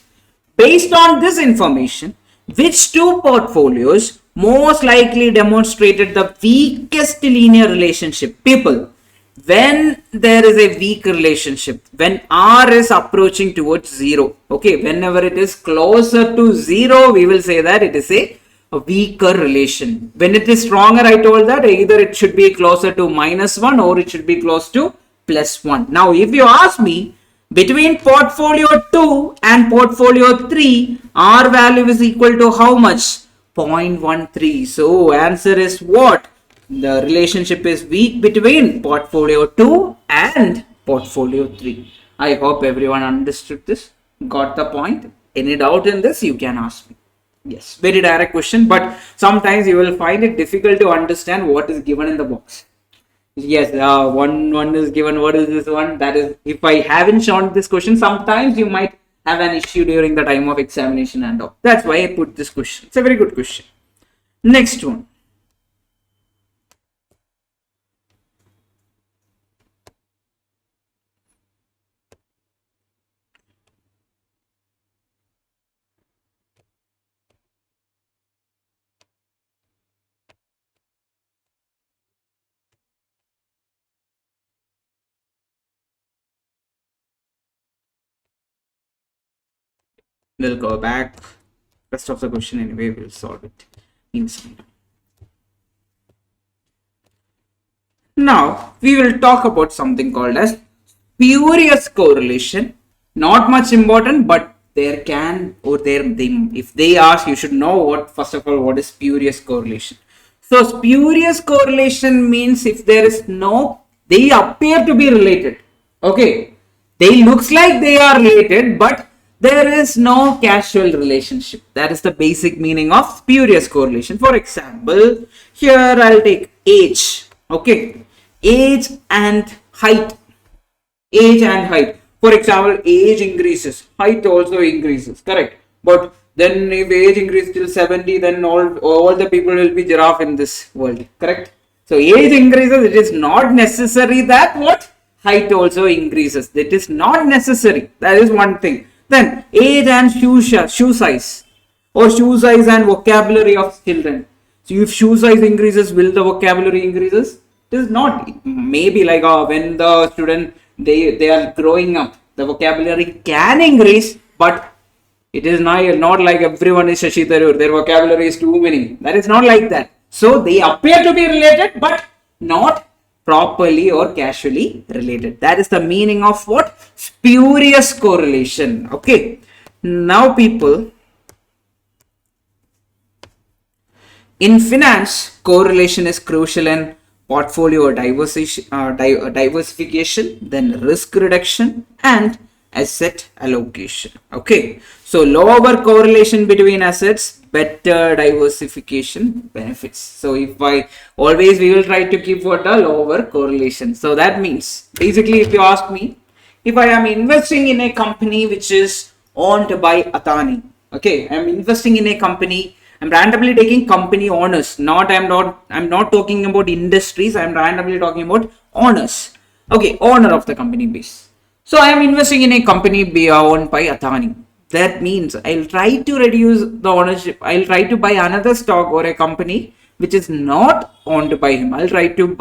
based on this information, which two portfolios most likely demonstrated the weakest linear relationship? People, when there is a weak relationship, when R is approaching towards 0, okay, whenever it is closer to 0, we will say that it is a weaker relation. When it is stronger, I told that either it should be closer to -1 or it should be close to +1. Now, if you ask me, between portfolio 2 and portfolio 3, R value is equal to how much? 0.13. So, answer is what? The relationship is weak between portfolio 2 and portfolio 3. I hope everyone understood this. Got the point? Any doubt in this? You can ask me. Yes, very direct question, but sometimes you will find it difficult to understand what is given in the box. Yes, one is given. What is this one? That is, if I haven't shown this question, sometimes you might have an issue during the time of examination and all. That's why I put this question. It's a very good question. Next one. We'll go back. Rest of the question anyway, we'll solve it inside. Now, we will talk about something called as spurious correlation. Not much important, but there can, or there, if they ask, you should know what, first of all, what is spurious correlation. So, spurious correlation means if there is no, they appear to be related. Okay. They looks like they are related, but there is no causal relationship. That is the basic meaning of spurious correlation. For example, here I'll take age. Okay. Age and height. Age and height. For example, age increases, height also increases, correct? But then if age increases till 70, then all the people will be giraffe in this world, correct? So age increases, it is not necessary that what? Height also increases. That is not necessary. That is one thing. Then age and shoe size, or shoe size and vocabulary of children. So if shoe size increases, will the vocabulary increases? It is not. Maybe like when the student they are growing up, the vocabulary can increase, but it is not like everyone is Shashi Tharoor. Their vocabulary is too many. That is not like that. So they appear to be related, but not properly or casually related. That is the meaning of what? Spurious correlation. Okay. Now people, in finance, correlation is crucial in portfolio diversification, then risk reduction and asset allocation. Okay. So lower correlation between assets, better diversification benefits. So if we will try to keep what a lower correlation. So that means basically if you ask me, if I am investing in a company which is owned by Adani, okay, I am investing in a company, I'm randomly taking company owners, I'm not talking about industries, I'm randomly talking about owners. Okay, owner of the company base. So I am investing in a company owned by Adani. That means I'll try to reduce the ownership. I'll try to buy another stock or a company which is not owned by him. I'll try to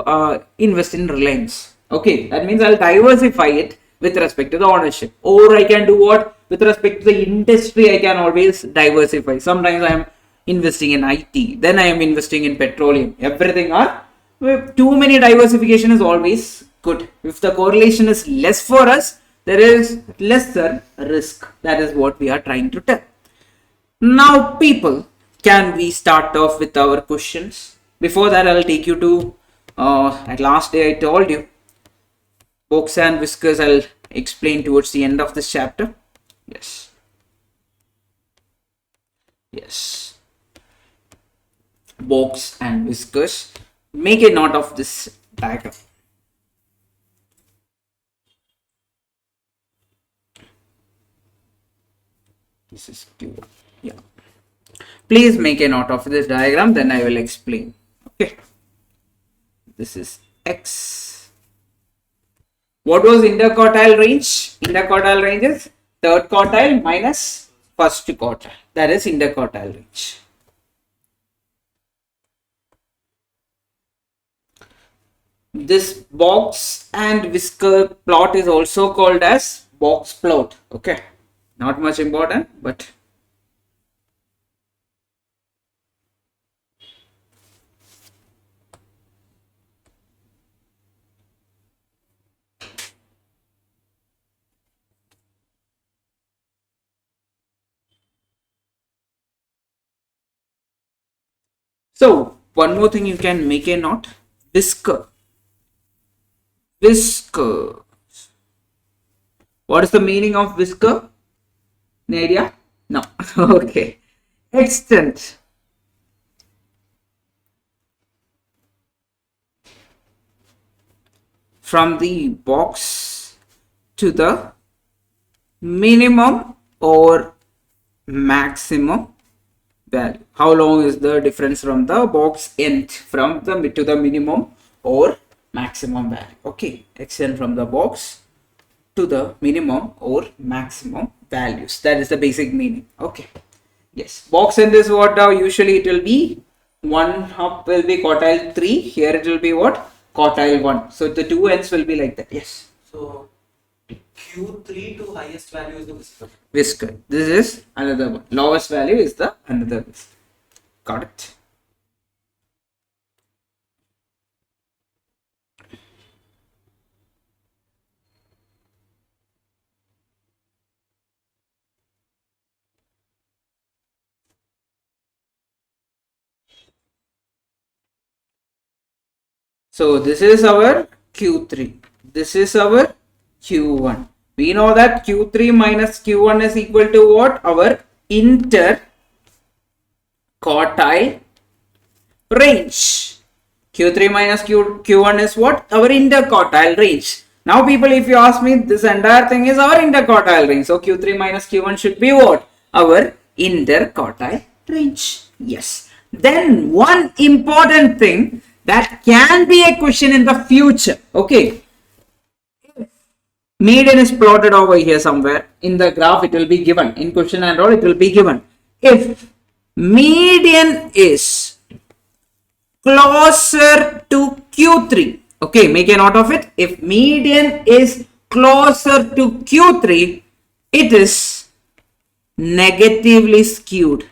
invest in Reliance. Okay, that means I'll diversify it with respect to the ownership. Or I can do what? With respect to the industry, I can always diversify. Sometimes I am investing in IT, then I am investing in petroleum. Everything are, too many diversification is always good. If the correlation is less for us, there is lesser risk. That is what we are trying to tell. Now, people, can we start off with our questions? Before that, I will take you to, at last day I told you, box and whiskers I'll explain towards the end of this chapter. Yes. Yes. Box and whiskers. Make a note of this diagram. This is Q. Yeah. Please make a note of this diagram, then I will explain. Okay. This is X. What was interquartile range? Interquartile range is third quartile minus first quartile. That is interquartile range. This box and whisker plot is also called as box plot. Okay. Not much important, but so one more thing you can make a note. Whisker. Whisker. What is the meaning of whisker? Any idea? No. Okay. Extent. From the box to the minimum or maximum value. How long is the difference from the box end from the to the minimum or maximum value? Okay. Extent from the box to the minimum or maximum values. That is the basic meaning. Okay. Yes. Box end is what usually it will be 1 up will be quartile 3. Here it will be what? Quartile 1. So the two ends will be like that. Yes. So Q3 to highest value is the whisker. Whisker. This is another one. Lowest value is the another whisker. Got it. So this is our Q3. This is our Q1. We know that Q3 minus Q1 is equal to what? Our interquartile range. Q3 minus Q1 is what? Our interquartile range. Now people, if you ask me, this entire thing is our interquartile range. So Q3 minus Q1 should be what? Our interquartile range. Yes. Then one important thing that can be a question in the future. Okay. Median is plotted over here somewhere. In the graph it will be given. In question and all it will be given. If median is closer to Q3. Okay, make a note of it. If median is closer to Q3, it is negatively skewed.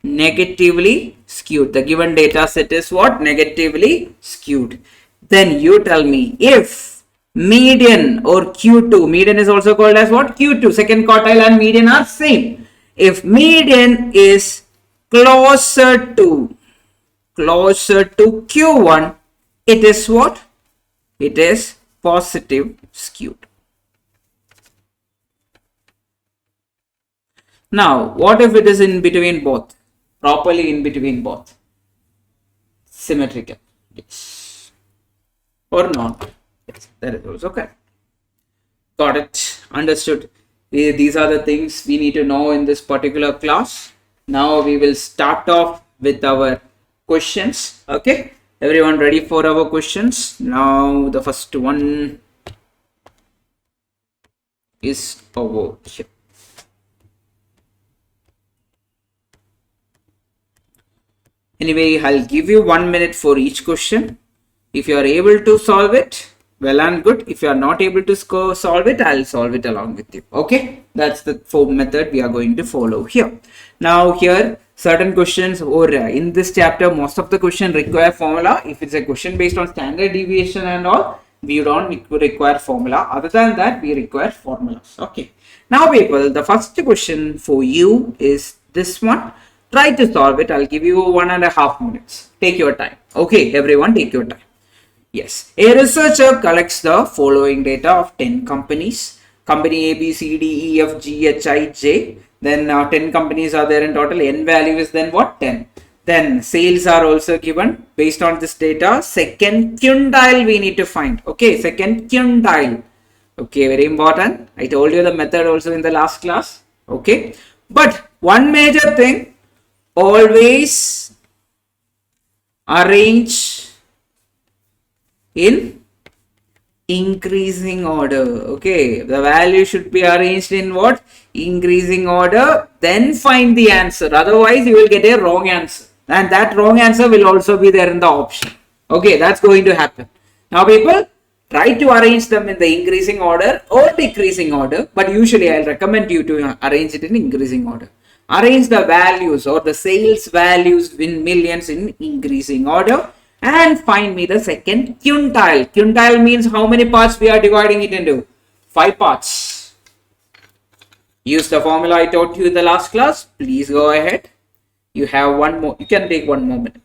Negatively skewed. The given data set is what? Negatively skewed. Then you tell me, if median or Q2, median is also called as what? Q2. Second quartile and median are same. If median is closer to Q1, it is what? It is positive skewed. Now, what if it is in between both? Properly in between both? Symmetrical. Yes. Or not? Yes, that is also correct. Got it. Understood. These are the things we need to know in this particular class. Now we will start off with our questions. Okay. Everyone ready for our questions? Now the first one is over here. Anyway, I'll give you 1 minute for each question. If you are able to solve it, well and good. If you are not able to solve it, I'll solve it along with you. Okay, that's the method we are going to follow here. Now here certain questions, or in this chapter most of the question require formula. If it's a question based on standard deviation and all, we don't require formula. Other than that, we require formulas. Okay, now people, the first question for you is this one. Try to solve it. I'll give you 1.5 minutes. Take your time. Okay, everyone, take your time. Yes, a researcher collects the following data of 10 companies. Company A, B, C, D, E, F, G, H, I, J. Then 10 companies are there in total. N value is then what? 10. Then sales are also given based on this data. Second quintile we need to find. Okay, second quintile. Okay, very important. I told you the method also in the last class. Okay, but one major thing, always arrange in increasing order. Okay, the value should be arranged in what? Increasing order, then find the answer. Otherwise you will get a wrong answer, and that wrong answer will also be there in the option. Okay, that's going to happen. Now people, try to arrange them in the increasing order or decreasing order, but usually I'll recommend you to arrange it in increasing order. Arrange the values or the sales values in millions in increasing order, and find me the second quintile. Quintile means how many parts we are dividing it into? 5 parts. Use the formula I taught you in the last class. Please go ahead. You have one more. You can take 1 more minute.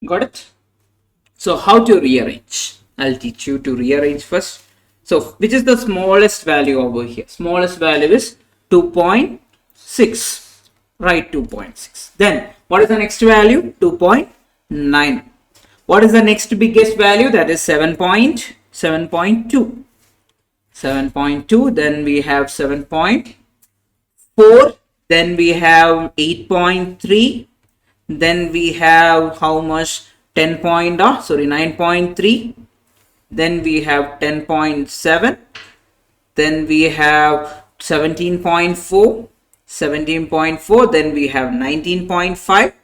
Got it? So how to rearrange? I'll teach you to rearrange first. So which is the smallest value over here? Smallest value is 2.6. Right, 2.6. Then what is the next value? 2.9. What is the next biggest value? That is 7.2. 7.2. Then we have 7.4. Then we have 8.3. Then we have how much? 9.3. Then we have 10.7. Then we have 17.4. 17.4. Then we have 19.5.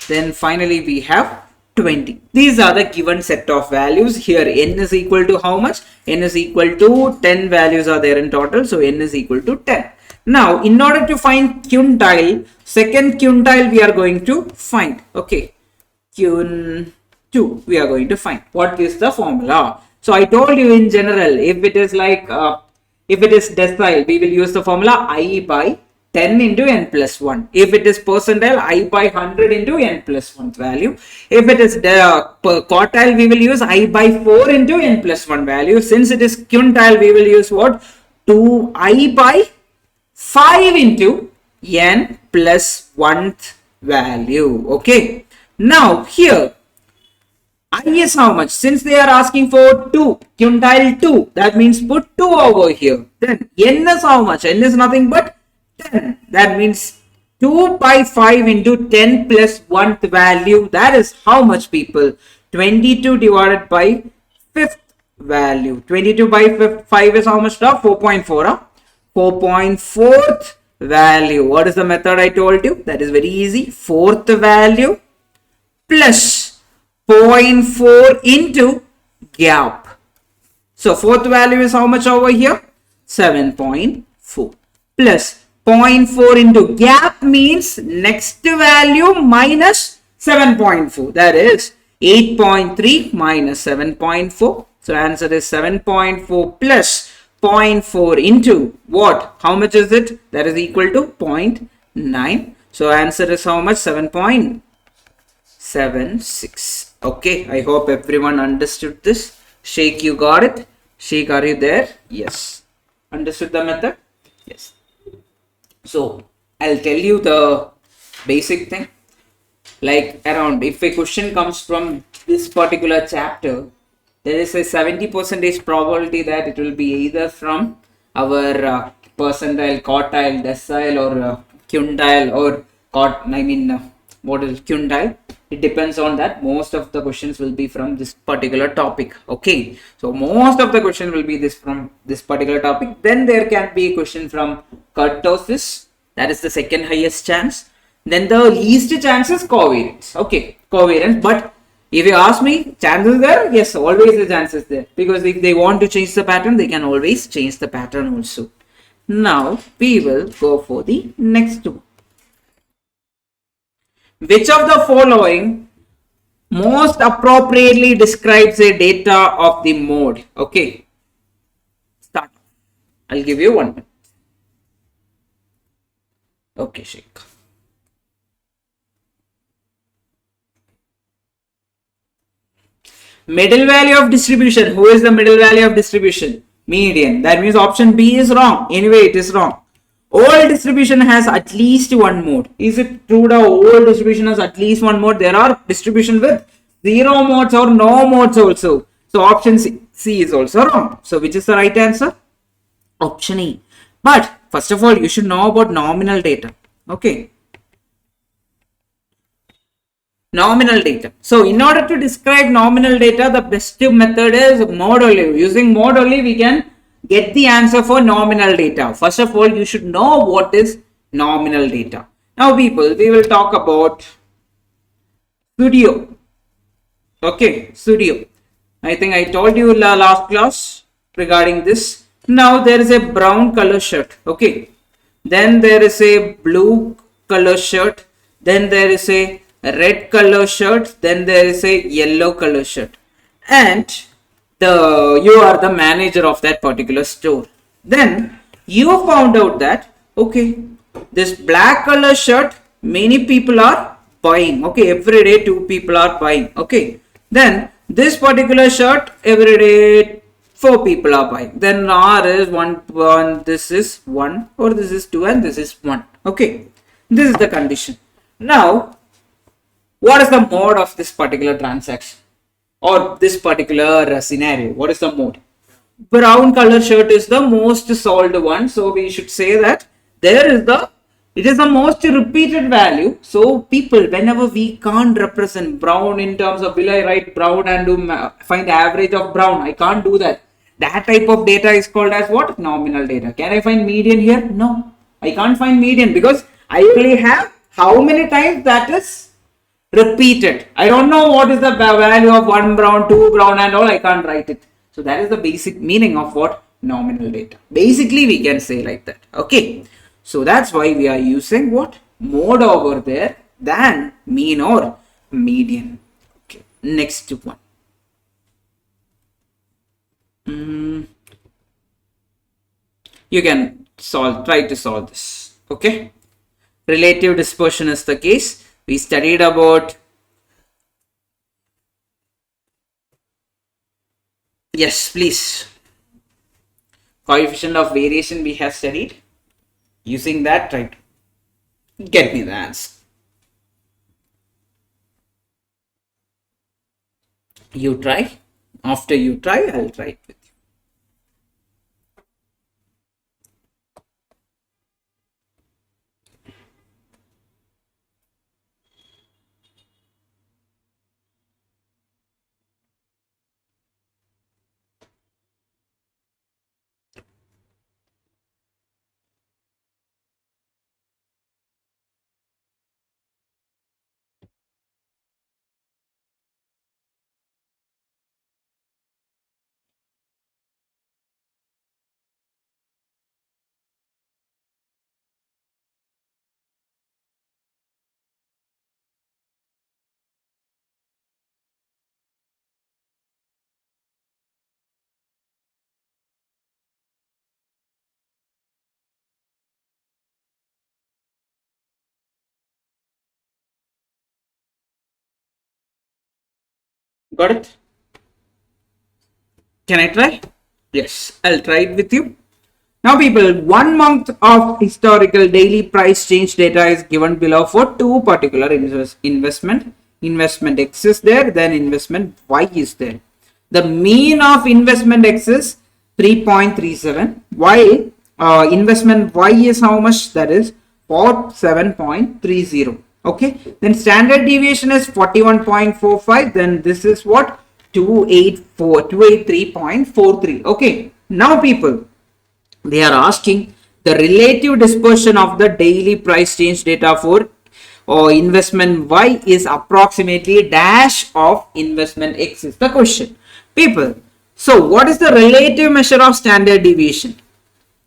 Then finally we have 20. These are the given set of values. Here n is equal to how much? N is equal to 10 values are there in total. So n is equal to 10. Now in order to find quintile, second quintile we are going to find. Okay, Q2 we are going to find. What is the formula? So I told you in general, if it is like if it is decile, we will use the formula I by 10 into n plus 1. If it is percentile, I by 100 into n plus 1 value. If it is quartile, we will use I by 4 into n plus 1 value. Since it is quintile, we will use what? 2I by 5 into n plus 1th value. Okay. Now here I is how much? Since they are asking for 2, quintile 2, that means put 2 over here. Then n is how much? N is nothing but 10. That means 2 by 5 into 10 plus 1th value. That is how much, people? 22 divided by 5th value. 22 by 5 is how much? 4.4. 4.4th value. What is the method I told you? That is very easy. 4th value plus 0.4 into gap. So fourth value is how much over here? 7.4 plus 0.4 into gap means next value minus 7.4. That is 8.3 minus 7.4. So answer is 7.4 plus 0.4 into what? How much is it? That is equal to 0.9. So answer is how much? 7.76. Okay, I hope everyone understood this. Sheikh, you got it? Sheikh, are you there? Yes. Understood the method? Yes. So I'll tell you the basic thing. Like around, if a question comes from this particular chapter, there is a 70% probability that it will be either from our percentile, quartile, decile, or quintile, or what is quintile. It depends on that. Most of the questions will be from this particular topic. Okay, so most of the question will be this from this particular topic. Then there can be a question from kurtosis. That is the second highest chance. Then the least chance is covariance. Okay, covariance. But if you ask me, chances there? Yes, always the chances there. Because if they want to change the pattern, they can always change the pattern also. Now we will go for the next one. Which of the following most appropriately describes a data of the mode? Okay, start. I'll give you 1 minute. Okay, Sheikh. Middle value of distribution. Who is the middle value of distribution? Median. That means option B is wrong. Anyway, it is wrong. All distribution has at least one mode. Is it true that all distribution has at least one mode? There are distribution with 0 modes or no modes also. So option C is also wrong. So which is the right answer? Option E. But first of all, you should know about nominal data. Okay. Nominal data. So in order to describe nominal data, the best method is mode only. Using mode only, we can get the answer for nominal data. First of all, you should know what is nominal data. Now people, we will talk about studio. Okay, studio. I think I told you last class regarding this. Now there is a brown color shirt. Okay. Then there is a blue color shirt. Then there is a red color shirt. Then there is a yellow color shirt. And you are the manager of that particular store. Then you found out that okay, this black color shirt many people are buying. Okay, every day 2 people are buying. Okay, then this particular shirt every day 4 people are buying. Then R is one, this is 1, or this is 2, and this is 1. Okay, this is the condition. Now what is the mode of this particular transaction or this particular scenario? What is the mode? Brown color shirt is the most sold one, so we should say that it is the most repeated value. So people, whenever we can't represent brown in terms of, will I write brown and find the average of brown? I can't do that. That type of data is called as what? Nominal data. Can I find median here? No, I can't find median because I only have how many times that is repeated. I don't know what is the value of 1 brown, 2 brown and all. I can't write it. So that is the basic meaning of what? Nominal data. Basically we can say like that. Okay. So that's why we are using what? Mode over there than mean or median. Okay. Next one. You can try to solve this. Okay. Relative dispersion is the case. We studied about, yes, please. Coefficient of variation we have studied. Using that, try to get me the answer. You try. After you try, I'll try it with you. Got it? Can I try? Yes, I'll try it with you. Now people, 1 month of historical daily price change data is given below for two particular investment. Investment X is there, then investment Y is there. The mean of investment X is 3.37, while investment Y is how much? That is 47.30. Okay, then standard deviation is 41.45, then this is what? 283.43. Okay, now people, they are asking the relative dispersion of the daily price change data for investment Y is approximately dash of investment X is the question. People, so what is the relative measure of standard deviation?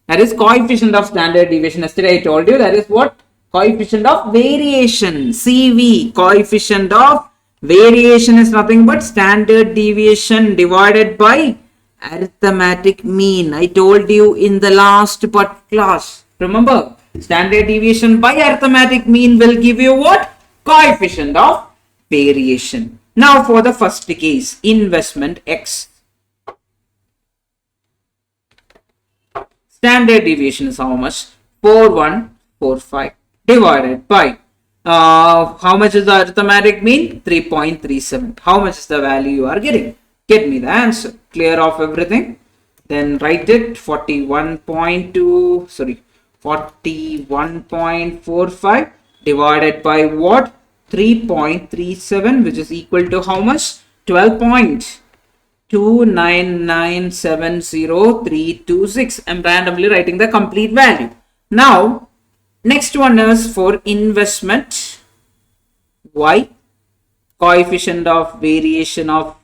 That is coefficient of standard deviation. Yesterday I told you that is what? Coefficient of variation, CV. Coefficient of variation is nothing but standard deviation divided by arithmetic mean. I told you in the last part class. Remember, standard deviation by arithmetic mean will give you what? Coefficient of variation. Now for the first case, investment X. Standard deviation is how much? 4145 divided by how much is the arithmetic mean? 3.37. How much is the value you are getting? Get me the answer. Clear off everything. Then write it 41.45 divided by what? 3.37, which is equal to how much? 12.29970,326. I'm randomly writing the complete value. Now, next one is for investment Y. Coefficient of variation of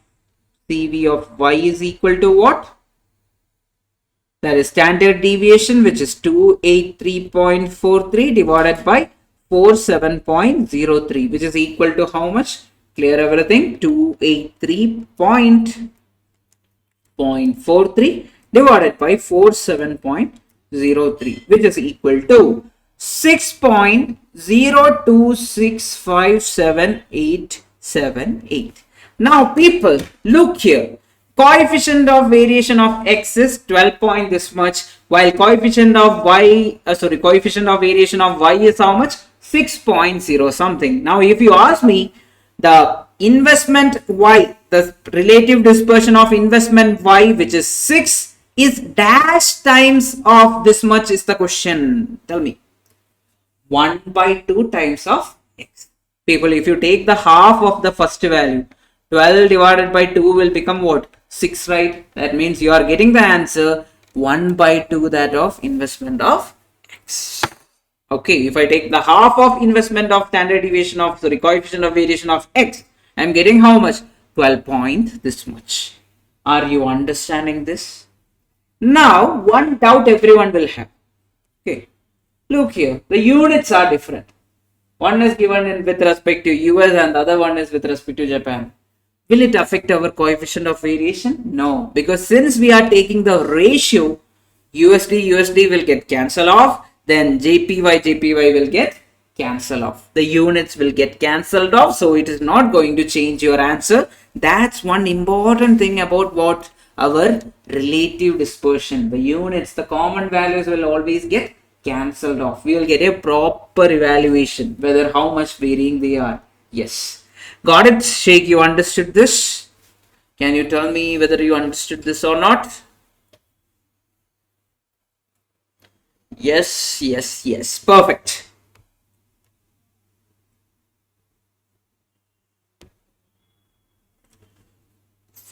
CV of Y is equal to what? That is standard deviation, which is 283.43 divided by 47.03, which is equal to how much? Clear everything. 283.43 divided by 47.03, which is equal to 6.02657,878. Now people, look here. Coefficient of variation of X is 12 point this much, while coefficient of coefficient of variation of Y is how much? 6.0 something. Now if you ask me, the investment Y, the relative dispersion of investment Y, which is 6, is dash times of this much is the question. Tell me. 1 by 2 times of X. People, if you take the half of the first value, 12 divided by 2 will become what? 6, right? That means you are getting the answer 1 by 2 that of investment of X. Okay, if I take the half of investment of standard deviation of coefficient of variation of X, I am getting how much? 12 point this much. Are you understanding this? Now, one doubt everyone will have. Okay, look here, the units are different. One is given with respect to US and the other one is with respect to Japan. Will it affect our coefficient of variation? No, because since we are taking the ratio, USD will get cancelled off, then JPY will get cancelled off. The units will get cancelled off, so it is not going to change your answer. That's one important thing about what our relative dispersion. The units, the common values will always get cancelled off. We will get a proper evaluation whether how much varying they are. Yes. Got it, Sheikh? You understood this? Can you tell me whether you understood this or not? Yes. Perfect.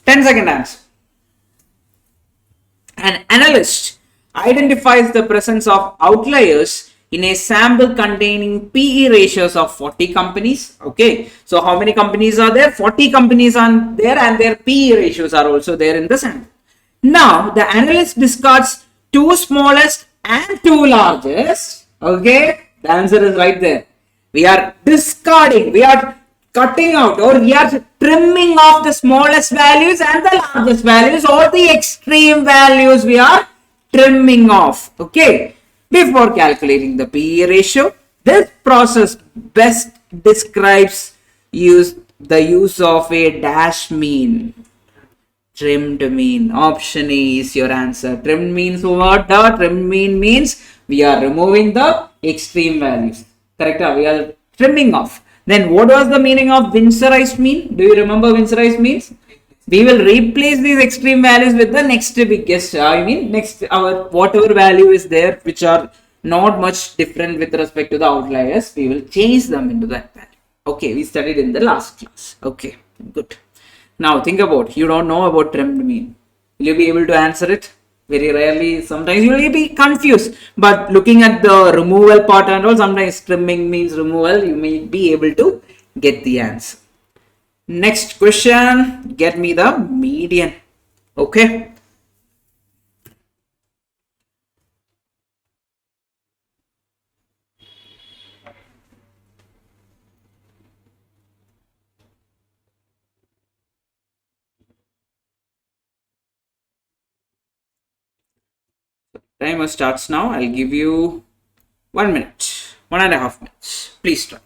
Ten-second answer. An analyst identifies the presence of outliers in a sample containing PE ratios of 40 companies. Okay, so how many companies are there? 40 companies are there and their PE ratios are also there in the sample. Now, the analyst discards 2 smallest and 2 largest. Okay, the answer is right there. We are discarding, we are cutting out, or we are trimming off the smallest values and the largest values, or the extreme values we are trimming off. Okay. Before calculating the PE ratio, this process best describes the use of a dash mean. Trimmed mean. Option A is your answer. Trimmed means what? The trimmed mean means we are removing the extreme values. Correct? We are trimming off. Then what was the meaning of Winsorized mean? Do you remember Winsorized means? We will replace these extreme values with the next biggest. Next our whatever value is there, which are not much different with respect to the outliers. We will change them into that value. Okay, we studied in the last class. Okay, good. Now think about, you don't know about trimmed mean. Will you be able to answer it? Very rarely, sometimes you will be confused. But looking at the removal part and all, sometimes trimming means removal, you may be able to get the answer. Next question, get me the median. Okay. Timer starts now. I'll give you 1 minute, 1.5 minutes. Please try.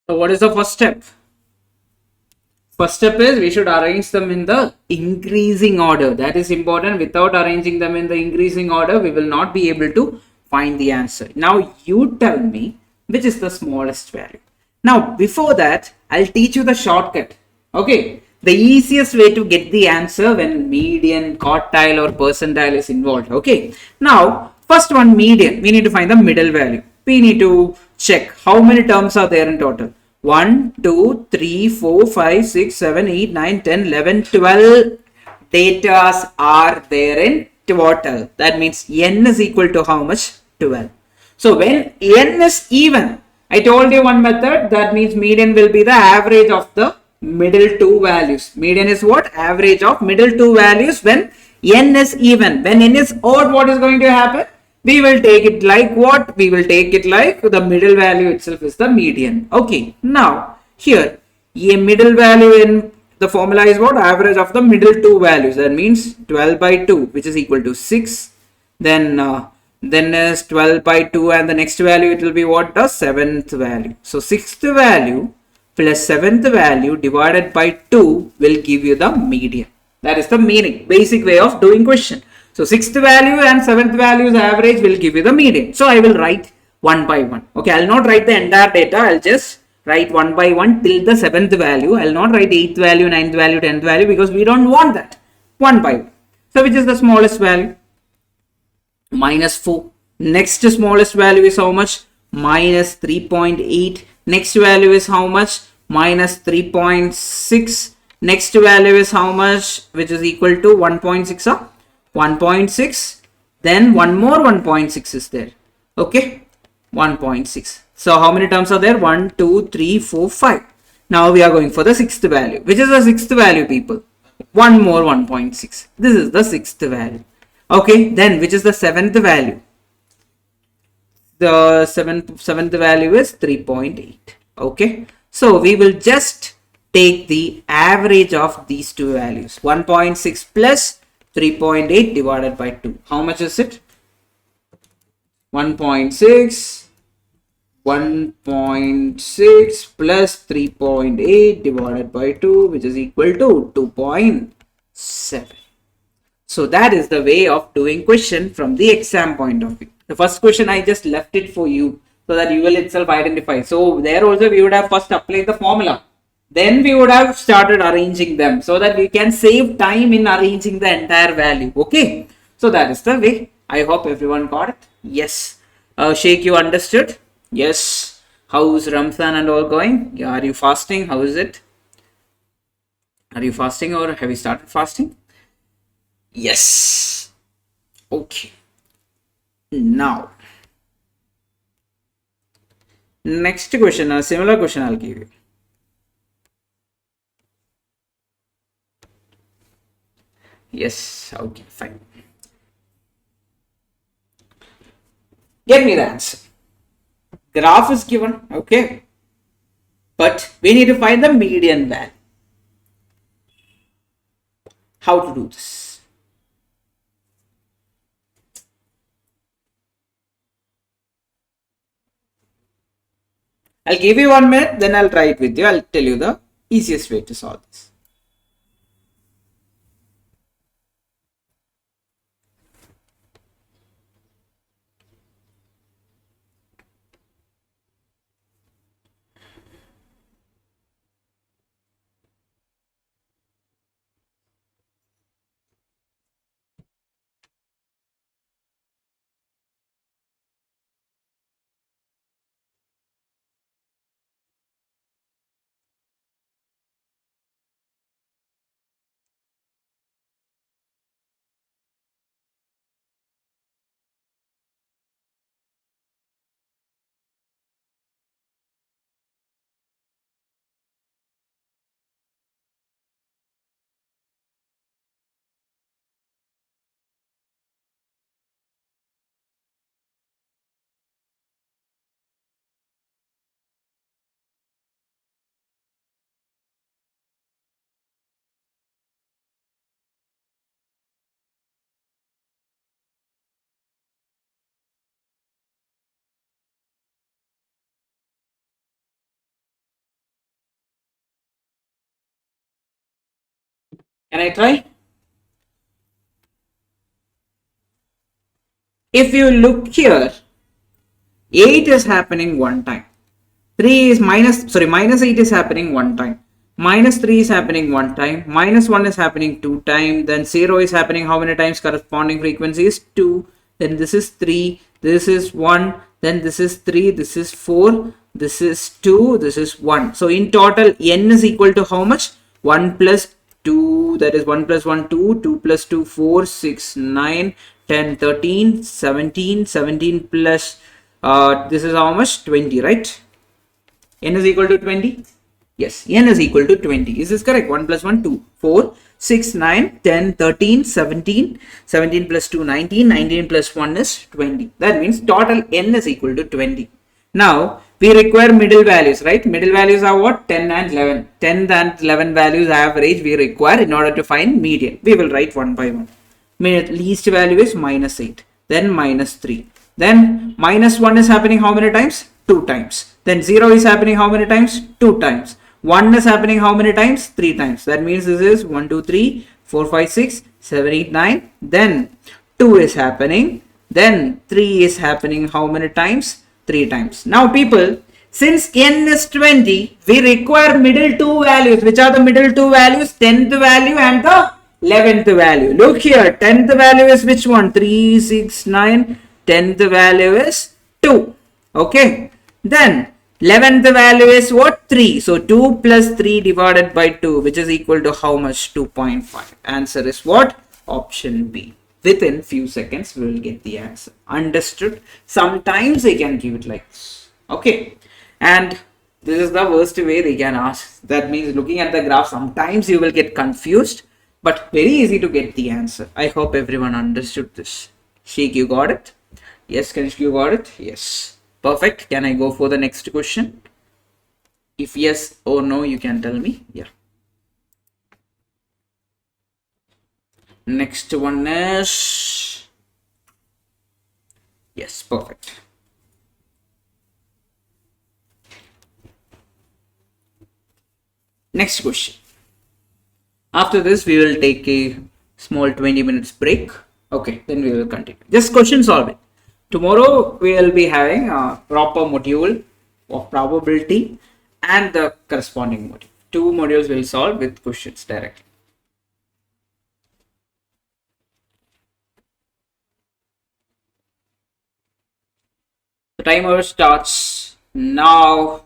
So what is the first step? First step is we should arrange them in the increasing order. That is important. Without arranging them in the increasing order, we will not be able to find the answer. Now you tell me which is the smallest value. Now before that, I'll teach you the shortcut. Okay. The easiest way to get the answer when median, quartile or percentile is involved. Okay. Now first one, median. We need to find the middle value. We need to check how many terms are there in total. 1, 2, 3, 4, 5, 6, 7, 8, 9, 10, 11, 12 datas are there in total. That means n is equal to how much? 12. So when n is even, I told you one method, that means median will be the average of the middle two values. Median is what? Average of middle two values when n is even. When n is odd, what is going to happen? We will take it like what? We will take it like the middle value itself is the median. Okay. Now, here, a middle value in the formula is what? Average of the middle two values. That means 12 by 2, which is equal to 6. Then is 12 by 2 and the next value, it will be what? The seventh value. So, sixth value plus seventh value divided by 2 will give you the median. That is the meaning, basic way of doing question. So sixth value and seventh value's average will give you the median. So I will write one by one. Okay, I'll not write the entire data. I'll just write one by one till the seventh value. I'll not write eighth value, ninth value, tenth value because we don't want that. One by one. So which is the smallest value? Minus 4. Next smallest value is how much? Minus 3.8. Next value is how much? Minus 3.6. Next value is how much? Which is equal to 1.6. 1.6, then one more 1.6 is there. Okay, 1.6. So how many terms are there? 1, 2, 3, 4, 5. Now we are going for the sixth value. Which is the sixth value, people? One more 1.6. This is the sixth value. Okay, then which is the seventh value? The seventh value is 3.8. Okay, so we will just take the average of these two values. 1.6 plus 3.8 divided by 2. How much is it? 1.6 plus 3.8 divided by 2, which is equal to 2.7. So that is the way of doing question from the exam point of view. The first question I just left it for you so that you will itself identify. So there also we would have first applied the formula. Then we would have started arranging them so that we can save time in arranging the entire value. Okay. So that is the way. I hope everyone got it. Yes. Sheikh, you understood? Yes. How's Ramzan and all going? Yeah, are you fasting? How is it? Are you fasting or have you started fasting? Yes. Okay. Now, next question, a similar question I'll give you. Yes. Okay, fine. Get me the answer. Graph is given, okay, but we need to find the median value. How to do this? I'll give you 1 minute, then I'll try it with you. I'll tell you the easiest way to solve this. Can I try? If you look here, 8 is happening one time. 3 is minus 8 is happening one time. Minus 3 is happening one time. Minus 1 is happening two times. Then 0 is happening how many times? Corresponding frequency is 2. Then this is 3. This is 1. Then this is 3. This is 4. This is 2. This is 1. So in total, n is equal to how much? 1 plus 2. That is 1 plus 1, 2. 2 plus 2, 4, 6, 9, 10, 13, 17. 17 plus this is how much? 20, right? N is equal to 20. Yes, n is equal to 20. Is this correct? 1 plus 1, 2, 4, 6, 9, 10, 13, 17. 17 plus 2, 19. 19 plus 1 is 20. That means total n is equal to 20. Now, we require middle values, right? Middle values are what? 10 and 11. 10 and 11 values average we require in order to find median. We will write one by one. Least value is minus 8. Then minus 3. Then minus 1 is happening how many times? 2 times. Then 0 is happening how many times? 2 times. 1 is happening how many times? 3 times. That means this is 1, 2, 3, 4, 5, 6, 7, 8, 9. Then 2 is happening. Then 3 is happening how many times? 3 times. Now people, since n is 20, we require middle two values. Which are the middle two values? 10th value and the 11th value. Look here, 10th value is which one? 3, 6, 9. 10th value is 2. Okay. Then 11th value is what? 3. So 2 plus 3 divided by 2, which is equal to how much? 2.5. Answer is what? Option B. Within few seconds, we will get the answer. Understood? Sometimes they can give it like this. Okay. And this is the worst way they can ask. That means looking at the graph, sometimes you will get confused, but very easy to get the answer. I hope everyone understood this. Sheikh, you got it? Yes, Kanishk, you got it? Yes. Perfect. Can I go for the next question? If yes or no, you can tell me. Yeah. Next one is yes, perfect. Next question. After this, we will take a small 20 minutes break. Okay, then we will continue. Just question solving. Tomorrow we will be having a proper module of probability and the corresponding module. Two modules will solve with questions directly. The timer starts now.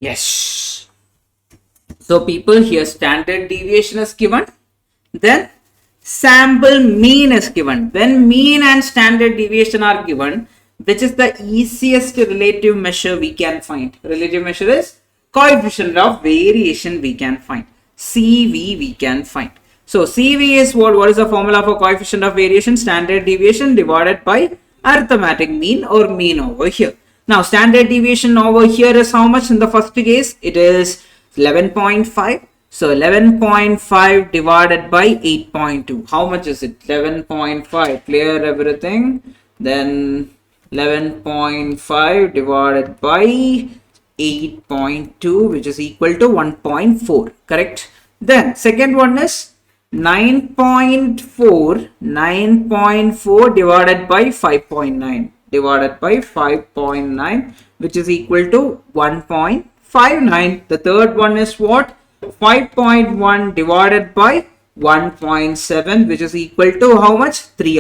Yes. So people, here standard deviation is given, then sample mean is given. When mean and standard deviation are given, which is the easiest relative measure we can find? Relative measure is coefficient of variation we can find. CV we can find. So CV is what? What is the formula for coefficient of variation? Standard deviation divided by arithmetic mean or mean over here. Now standard deviation over here is how much in the first case? It is 11.5. So 11.5 divided by 8.2. How much is it? 11.5. Clear everything. Then 11.5 divided by 8.2, which is equal to 1.4. Correct. Then second one is 9.4. 9.4 divided by 5.9. Divided by 5.9, which is equal to 1.59. The third one is what? 5.1 divided by 1.7, which is equal to how much? 3.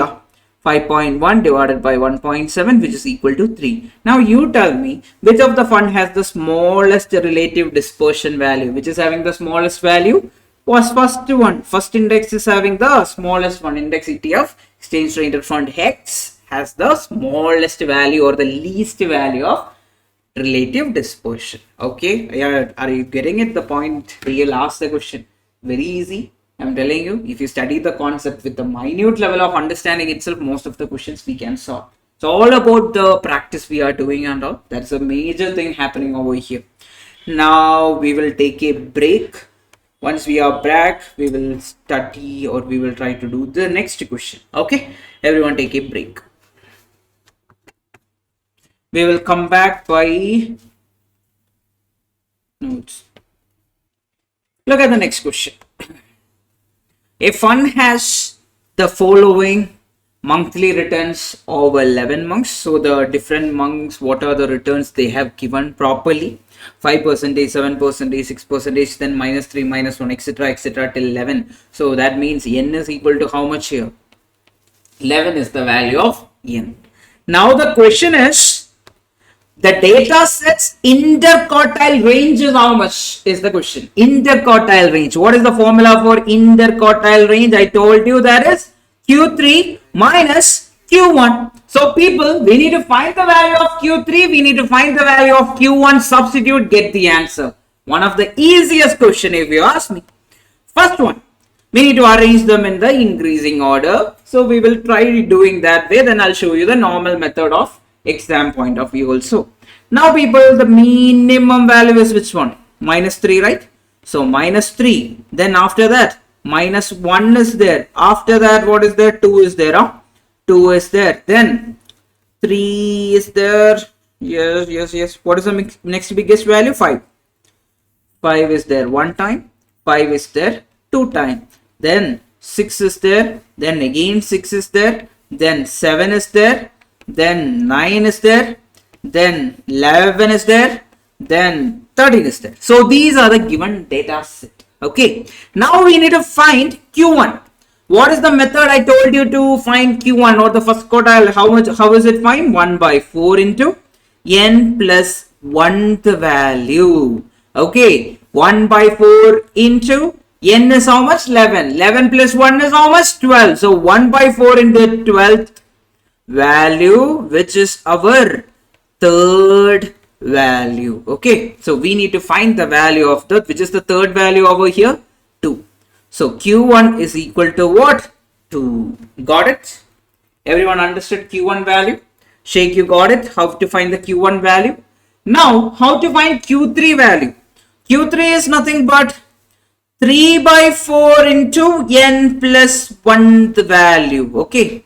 5.1 divided by 1.7, which is equal to 3. Now you tell me which of the fund has the smallest relative dispersion value. Which is having the smallest value? Was first one. First index is having the smallest one. Index ETF, exchange traded fund X, has the smallest value or the least value of relative dispersion. Okay, yeah, are you getting it? The point you'll ask the question. Very easy. I'm telling you, if you study the concept with the minute level of understanding itself, most of the questions we can solve. It's all about the practice we are doing and all. That's a major thing happening over here. Now we will take a break. Once we are back, we will study or we will try to do the next question. Okay, everyone take a break. We will come back by notes. Look at the next question. A fund has the following monthly returns over 11 months. So the different months, what are the returns they have given properly? 5%, 7%, 6%, then -3, -1, etc. till 11. So that means n is equal to how much here? 11 is the value of n. Now the question is, the data set's interquartile range is how much is the question. Interquartile range. What is the formula for interquartile range? I told you that is Q3 minus Q1. So people, we need to find the value of Q3. We need to find the value of Q1. Substitute, get the answer. One of the easiest question if you ask me. First one, we need to arrange them in the increasing order. So we will try doing that way. Then I'll show you the normal method of exam point of view also. Now people, the minimum value is which one? minus 3, right? So minus 3, then after that minus 1 is there, after that what is there, 2 is there, 2 is there, then 3 is there, yes, what is the next biggest value, 5 is there one time, 5 is there two time, then 6 is there, then again 6 is there, then 7 is there, then 9 is there, then 11 is there, then 13 is there. So these are the given data set. Okay, now we need to find Q1. What is the method I told you to find Q1 or the first quartile? How is it find? 1 by 4 into n plus 1th value. Okay, 1 by 4 into n is how much? 11. 11 plus 1 is how much? 12. So 1 by 4 into 12th value, which is our third value. Okay, so we need to find the value of that, which is the third value over here, 2. So Q1 is equal to what? 2. Got it? Everyone understood Q1 value? Sheikh, you got it? How to find the Q1 value? Now, how to find Q3 value? Q3 is nothing but 3 by 4 into n plus 1th value. Okay,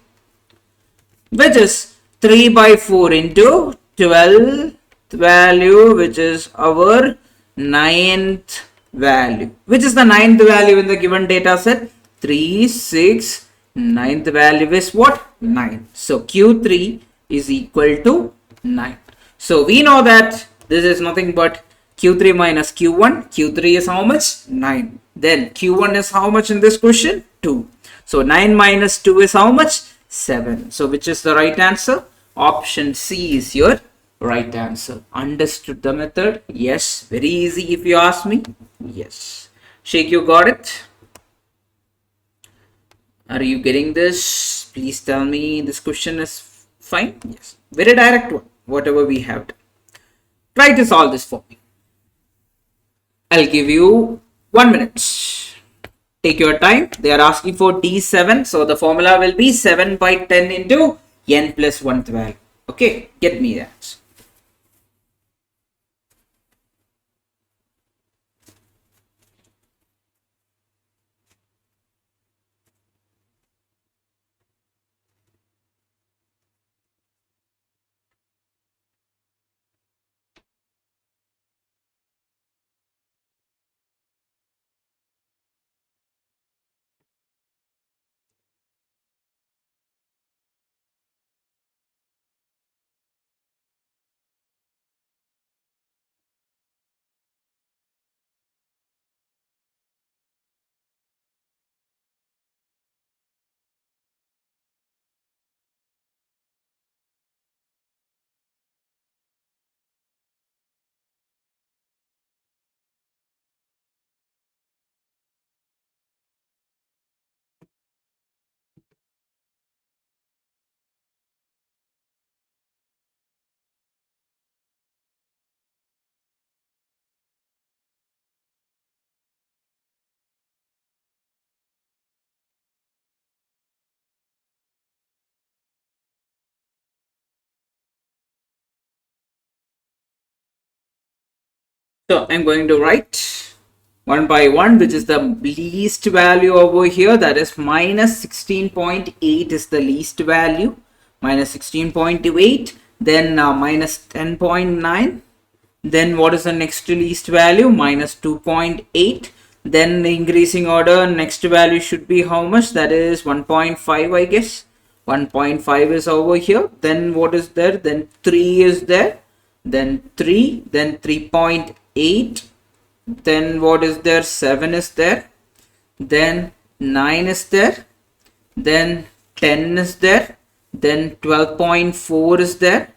which is 3 by 4 into 12th value, which is our 9th value. Which is the 9th value in the given data set? 3, 6, 9th value is what? 9. So Q3 is equal to 9. So we know that this is nothing but Q3 minus Q1. Q3 is how much? 9. Then Q1 is how much in this question? 2. So 9 minus 2 is how much? 7. So which is the right answer? Option C is your right answer. Understood the method? Yes. Very easy if you ask me. Yes. Sheikh, you got it? Are you getting this? Please tell me this question is fine. Yes. Very direct one. Whatever we have done. Try to solve this for me. I'll give you 1 minute. Take your time. They are asking for D7. So the formula will be 7 by 10 into n plus 1th value. Okay. Get me that. So I'm going to write 1 by 1, which is the least value over here. That is minus 16.8 is the least value. Minus 16.28. Then minus 10.9. Then what is the next least value? Minus 2.8. Then the increasing order, next value should be how much? That is 1.5, I guess. 1.5 is over here. Then what is there? Then 3 is there. Then 3. Then 3.8. Then what is there? 7 is there. Then 9 is there. Then 10 is there. Then 12.4 is there.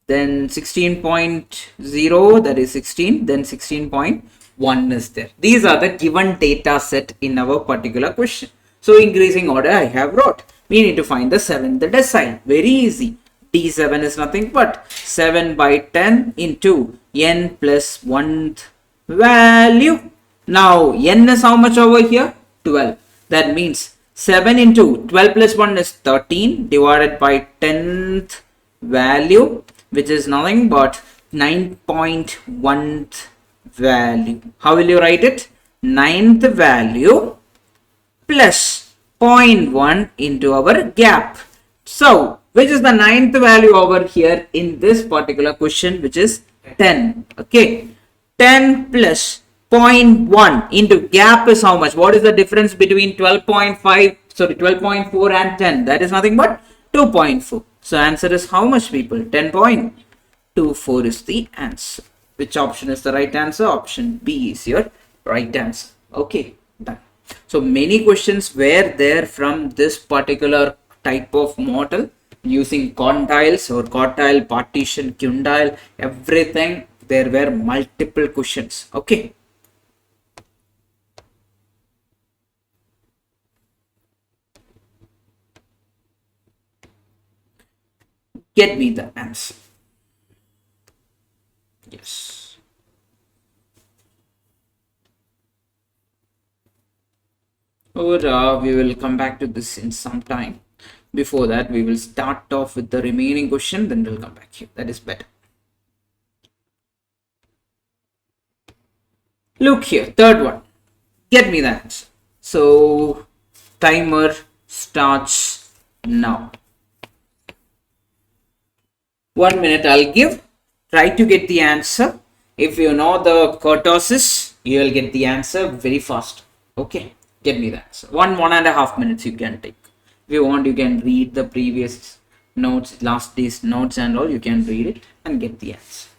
Then 16.0, that is 16. Then 16.1 is there. These are the given data set in our particular question. So increasing order I have wrote. We need to find the 7th decile. Very easy. D7 is nothing but 7 by 10 into n plus 1th value. Now n is how much over here? 12. That means 7 into 12 plus 1 is 13 divided by 10th value, which is nothing but 9.1th value. How will you write it? Ninth value plus 0.1 into our gap. So, which is the ninth value over here in this particular question, which is 10. Okay, 10 plus 0.1 into gap is how much? What is the difference between 12.5, sorry, 12.4 and 10? That is nothing but 2.4. So, answer is how much, people? 10.24 is the answer. Which option is the right answer? Option B is your right answer. Okay, done. So many questions were there from this particular type of model using quantiles or quartile, partition, quintile, everything. There were multiple questions. Okay. Get me the answer. Yes. Or we will come back to this in some time. Before that, we will start off with the remaining question, then we'll come back here. That is better. Look here, third one. Get me the answer. So, timer starts now. 1 minute I'll give. Try to get the answer. If you know the kurtosis, you will get the answer very fast. Okay, get me the answer. 1.5 minutes you can take. If you want, you can read the previous notes, last day's notes and all. You can read it and get the answer.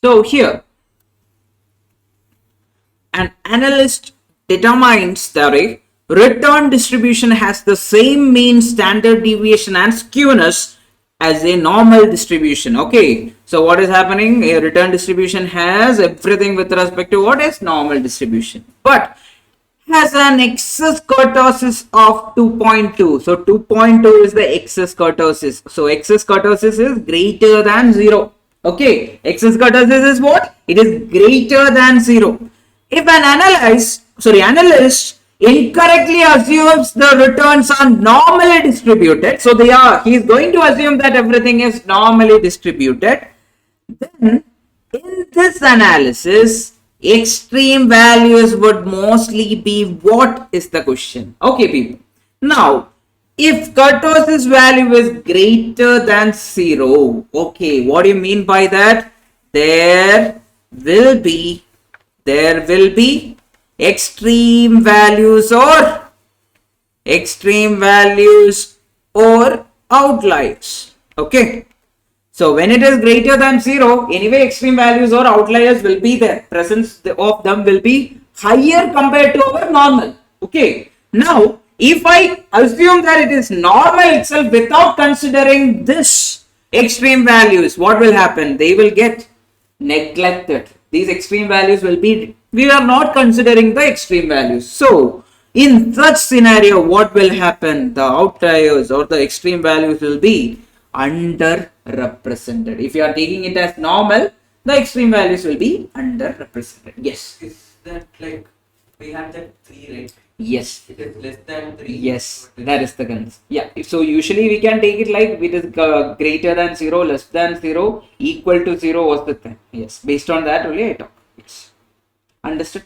So here, an analyst determines that a return distribution has the same mean, standard deviation and skewness as a normal distribution. Okay, so what is happening? A return distribution has everything with respect to what is normal distribution, but has an excess kurtosis of 2.2. So 2.2 is the excess kurtosis. So excess kurtosis is greater than 0. Okay, excess kurtosis is what? It is greater than 0. If an analyst incorrectly assumes the returns are normally distributed, so he is going to assume that everything is normally distributed, then in this analysis, extreme values would mostly be what is the question? Okay, people. Now, if kurtosis value is greater than 0, okay, what do you mean by that? There will be extreme values or outliers. Okay. So when it is greater than 0, anyway extreme values or outliers will be there. Presence of them will be higher compared to our normal. Okay. Now, if I assume that it is normal itself without considering this extreme values, what will happen? They will get neglected. These extreme values will be, we are not considering the extreme values. So, in such scenario, what will happen? The outliers or the extreme values will be underrepresented. If you are taking it as normal, the extreme values will be underrepresented. Yes. Is that like we have that 3, right? Yes. It is less than 3. Yes, that is the concept. Yeah. So usually we can take it like it is greater than 0, less than 0, equal to 0 was the thing. Yes. Based on that only I talk. Yes. Understood?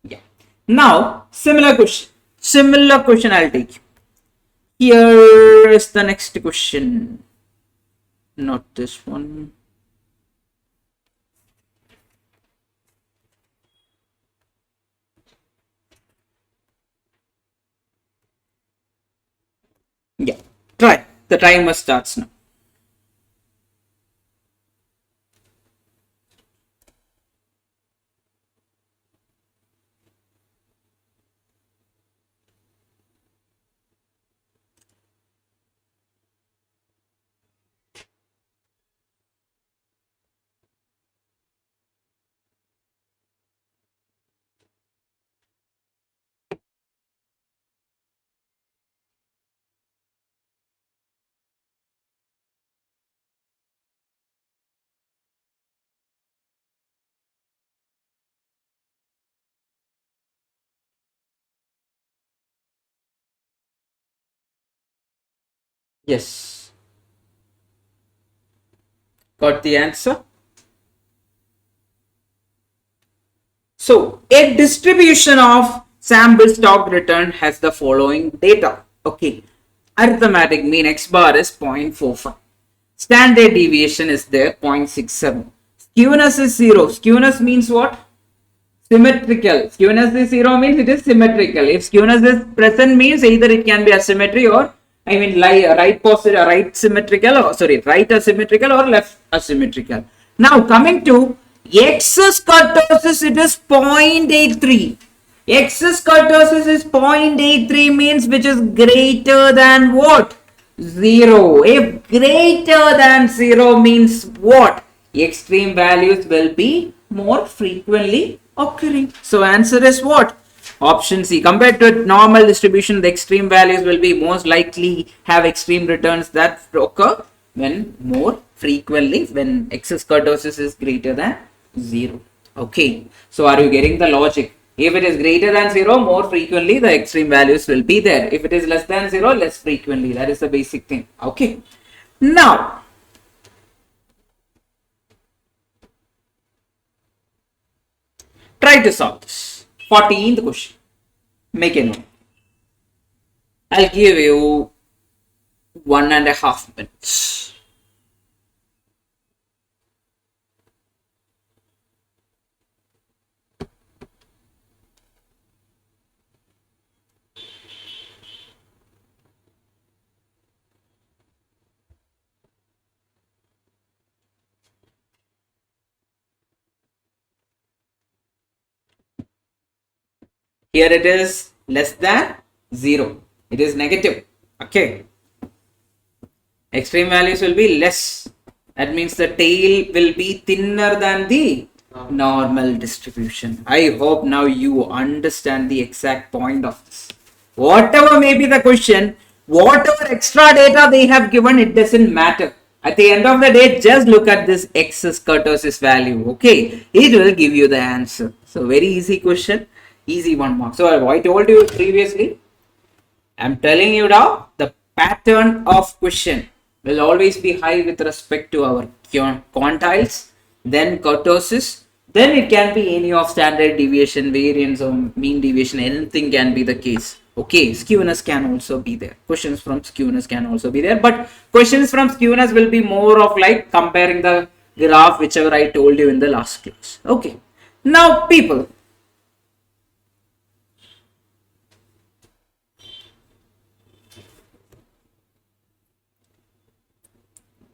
Yeah. Now, similar question. Similar question I'll take. Here is the next question. Not this one. Yeah, try. The timer starts now. Yes. Got the answer? So, a distribution of sample stock return has the following data. Okay. Arithmetic mean x bar is 0.45. Standard deviation is there 0.67. Skewness is 0. Skewness means what? Symmetrical. Skewness is 0 means it is symmetrical. If skewness is present means either it can be asymmetry or right positive, right symmetrical, or sorry, right asymmetrical or left asymmetrical. Now coming to X's kurtosis, it is 0.83. X's kurtosis is 0.83 means which is greater than what? 0. If greater than 0 means what? Extreme values will be more frequently occurring. So answer is what? Option C. Compared to a normal distribution, the extreme values will be most likely have extreme returns that occur when more frequently, when excess kurtosis is greater than 0. Okay. So are you getting the logic? If it is greater than 0, more frequently the extreme values will be there. If it is less than 0, less frequently. That is the basic thing. Okay. Now, try to solve this. 14th question. Make a note. I'll give you 1.5 minutes. Here it is less than 0. It is negative. Okay. Extreme values will be less. That means the tail will be thinner than the normal distribution. I hope now you understand the exact point of this. Whatever may be the question, whatever extra data they have given, it doesn't matter. At the end of the day, just look at this excess kurtosis value. Okay. It will give you the answer. So very easy question. Easy 1 mark. So I told you previously, I'm telling you now, the pattern of question will always be high with respect to our quantiles, then kurtosis, then it can be any of standard deviation, variance or mean deviation, anything can be the case. Okay, skewness can also be there. Questions from skewness can also be there, but questions from skewness will be more of like comparing the graph, whichever I told you in the last class. Okay, now people,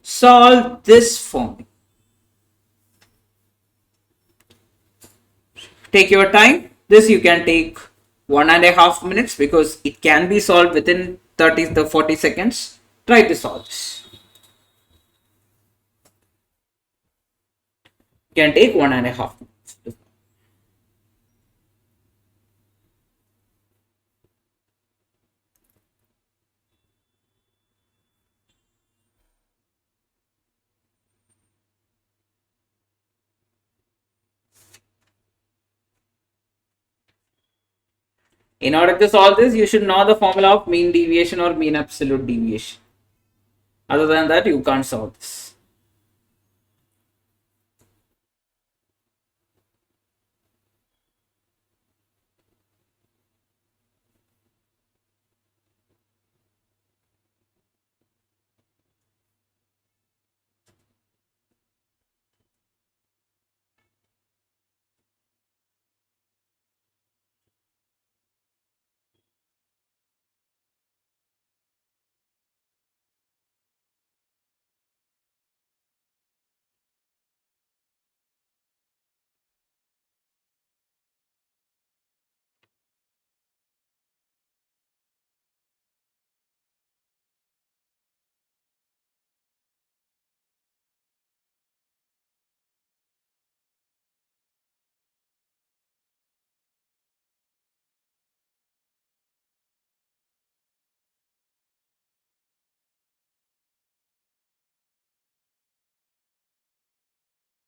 solve this for me. Take your time. This you can take 1.5 minutes because it can be solved within 30 to 40 seconds. Try to solve this. You can take 1.5 minutes. In order to solve this, you should know the formula of mean deviation or mean absolute deviation. Other than that, you can't solve this.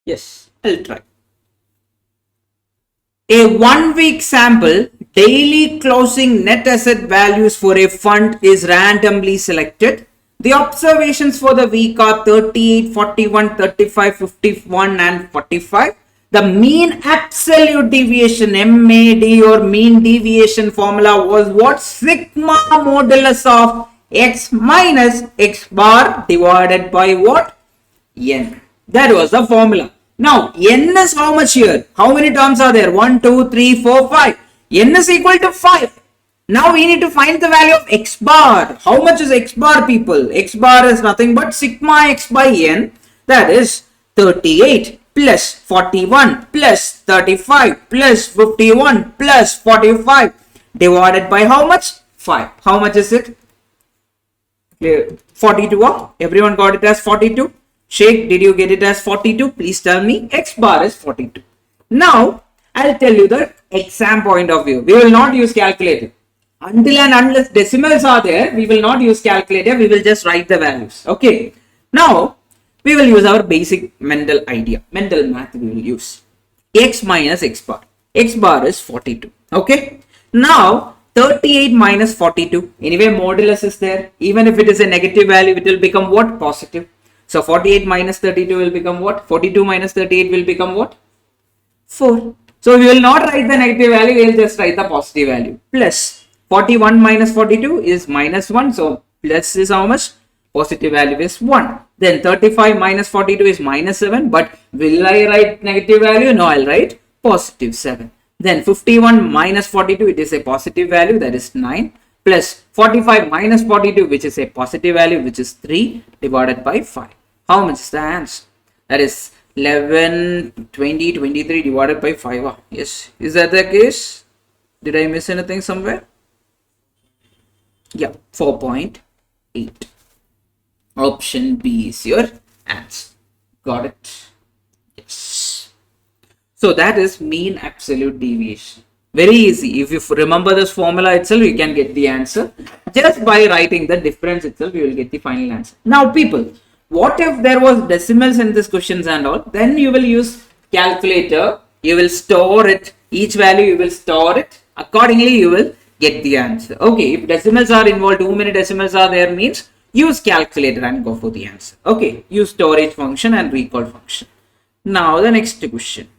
Yes, I'll try. A 1 week sample daily closing net asset values for a fund is randomly selected. The observations for the week are 38, 41, 35, 51 and 45. The mean absolute deviation, MAD or mean deviation formula was what? Sigma modulus of x minus x bar divided by what? N. That was the formula. Now, N is how much here? How many terms are there? 1, 2, 3, 4, 5. N is equal to 5. Now we need to find the value of x bar. How much is x bar, people? X bar is nothing but sigma x by n. That is 38 plus 41 plus 35 plus 51 plus 45 divided by how much? 5. How much is it? 42. Everyone got it as 42? Sheikh, did you get it as 42? Please tell me. X bar is 42. Now, I'll tell you the exam point of view. We will not use calculator. Until and unless decimals are there, we will not use calculator. We will just write the values. Okay. Now, we will use our basic mental idea. Mental math we will use. X minus x bar. X bar is 42. Okay. Now, 38 minus 42. Anyway, modulus is there. Even if it is a negative value, it will become what? Positive. So, 48 minus 32 will become what? 42 minus 38 will become what? 4. So, we will not write the negative value. We will just write the positive value. Plus. 41 minus 42 is minus 1. So, plus is how much? Positive value is 1. Then 35 minus 42 is minus 7. But will I write negative value? No, I'll write positive 7. Then 51 minus 42, it is a positive value, that is 9. Plus 45 minus 42, which is a positive value, which is 3 divided by 5. How much is the answer? That is 11, 20, 23 divided by 5. Yes. Is that the case? Did I miss anything somewhere? Yeah, 4.8. Option B is your answer. Got it? Yes. So that is mean absolute deviation. Very easy. If you remember this formula itself, you can get the answer. Just by writing the difference itself, you will get the final answer. Now, people, what if there was decimals in this questions and all? Then you will use calculator. You will store it. Each value you will store it. Accordingly, you will get the answer. Okay, if decimals are involved, too many decimals are there means use calculator and go for the answer. Okay, use storage function and recall function. Now the next question.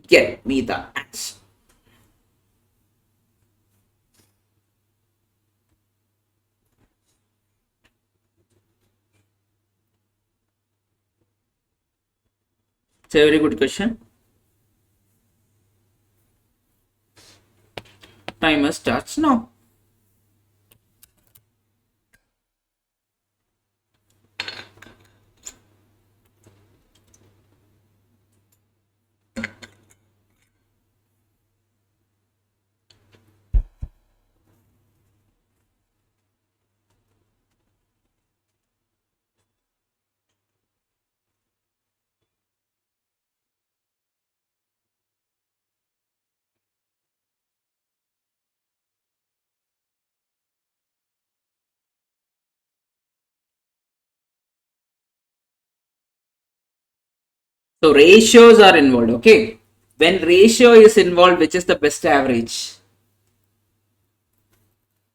Get me the answer. It's a very good question. Timer starts now. So ratios are involved. Okay. When ratio is involved, which is the best average?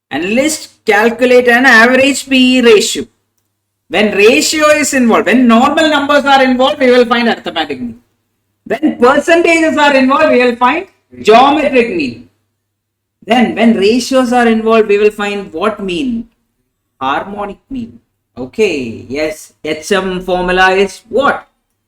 Analyst calculate an average PE ratio. When ratio is involved, when normal numbers are involved, we will find arithmetic mean. When percentages are involved, we will find geometric mean. Then when ratios are involved, we will find what mean? Harmonic mean. Okay, yes, HM formula is what?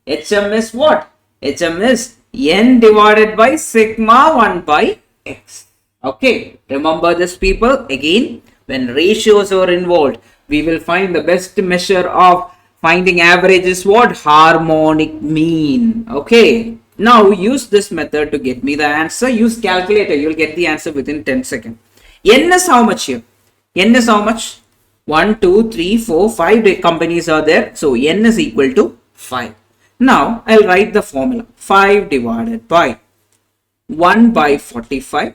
HM is what? HM is n divided by sigma 1 by x. Okay, remember this, people. Again, when ratios are involved, we will find the best measure of finding average is what? Harmonic mean. Okay, now use this method to get me the answer. Use calculator, you will get the answer within 10 seconds. N is how much here? N is how much? 1, 2, 3, 4, 5 companies are there. So n is equal to 5. Now I'll write the formula. 5 divided by 1 by 45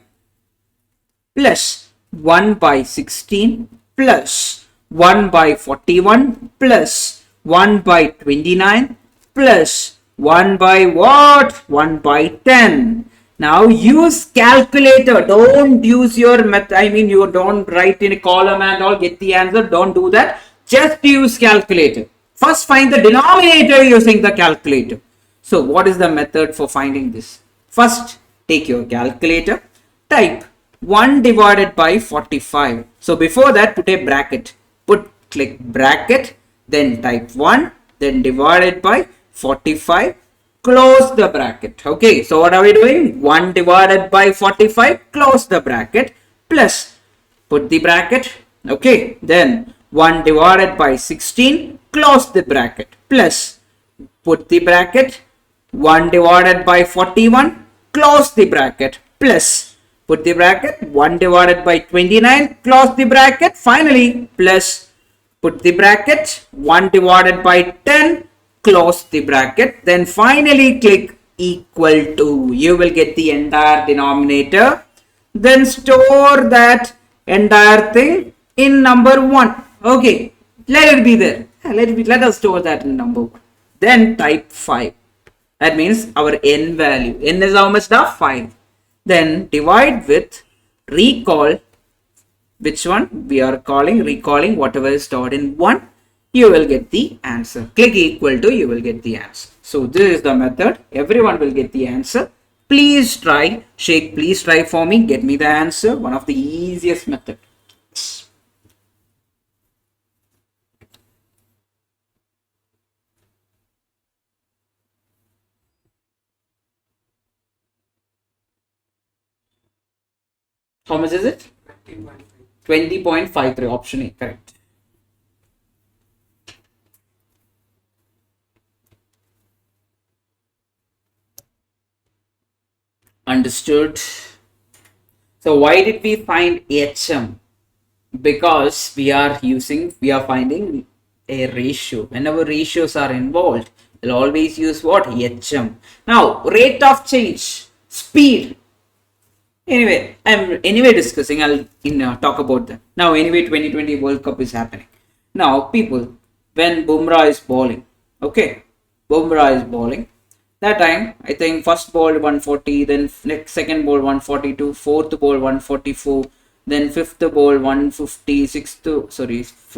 plus 1 by 16 plus 1 by 41 plus 1 by 29 plus 1 by what? 1 by 10. Now use calculator. Don't use your method. I mean, you don't write in a column and all, get the answer. Don't do that. Just use calculator. First find the denominator using the calculator. So what is the method for finding this? First, take your calculator. Type 1 divided by 45. So before that, put a bracket. Click bracket, then type 1, then divided by 45, close the bracket. Okay, so what are we doing? 1 divided by 45, close the bracket, plus put the bracket. Okay, then 1 divided by 16, close the bracket, plus put the bracket. 1 divided by 41, close the bracket, plus put the bracket. 1 divided by 29, close the bracket, finally plus put the bracket. 1 divided by 10, close the bracket, then finally click equal to. You will get the entire denominator, then store that entire thing in number 1. Okay, let it be there. Let us store that in number 1. Then type 5. That means our n value. N is how much now? 5. Then divide with recall. Which one? We are recalling whatever is stored in 1. You will get the answer. Click equal to, you will get the answer. So this is the method. Everyone will get the answer. Please try. Sheikh, please try for me. Get me the answer. One of the easiest method. How much is it? 20.53. Option A, correct. Understood. So why did we find HM? Because we are finding a ratio. Whenever ratios are involved, we'll always use what? HM. Now, rate of change, speed. Anyway, I'm discussing. I'll talk about that. Now, 2020 World Cup is happening. Now, people, when Bumrah is bowling, okay, that time, I think first ball 140, then second ball 142, fourth ball 144, then fifth ball 150,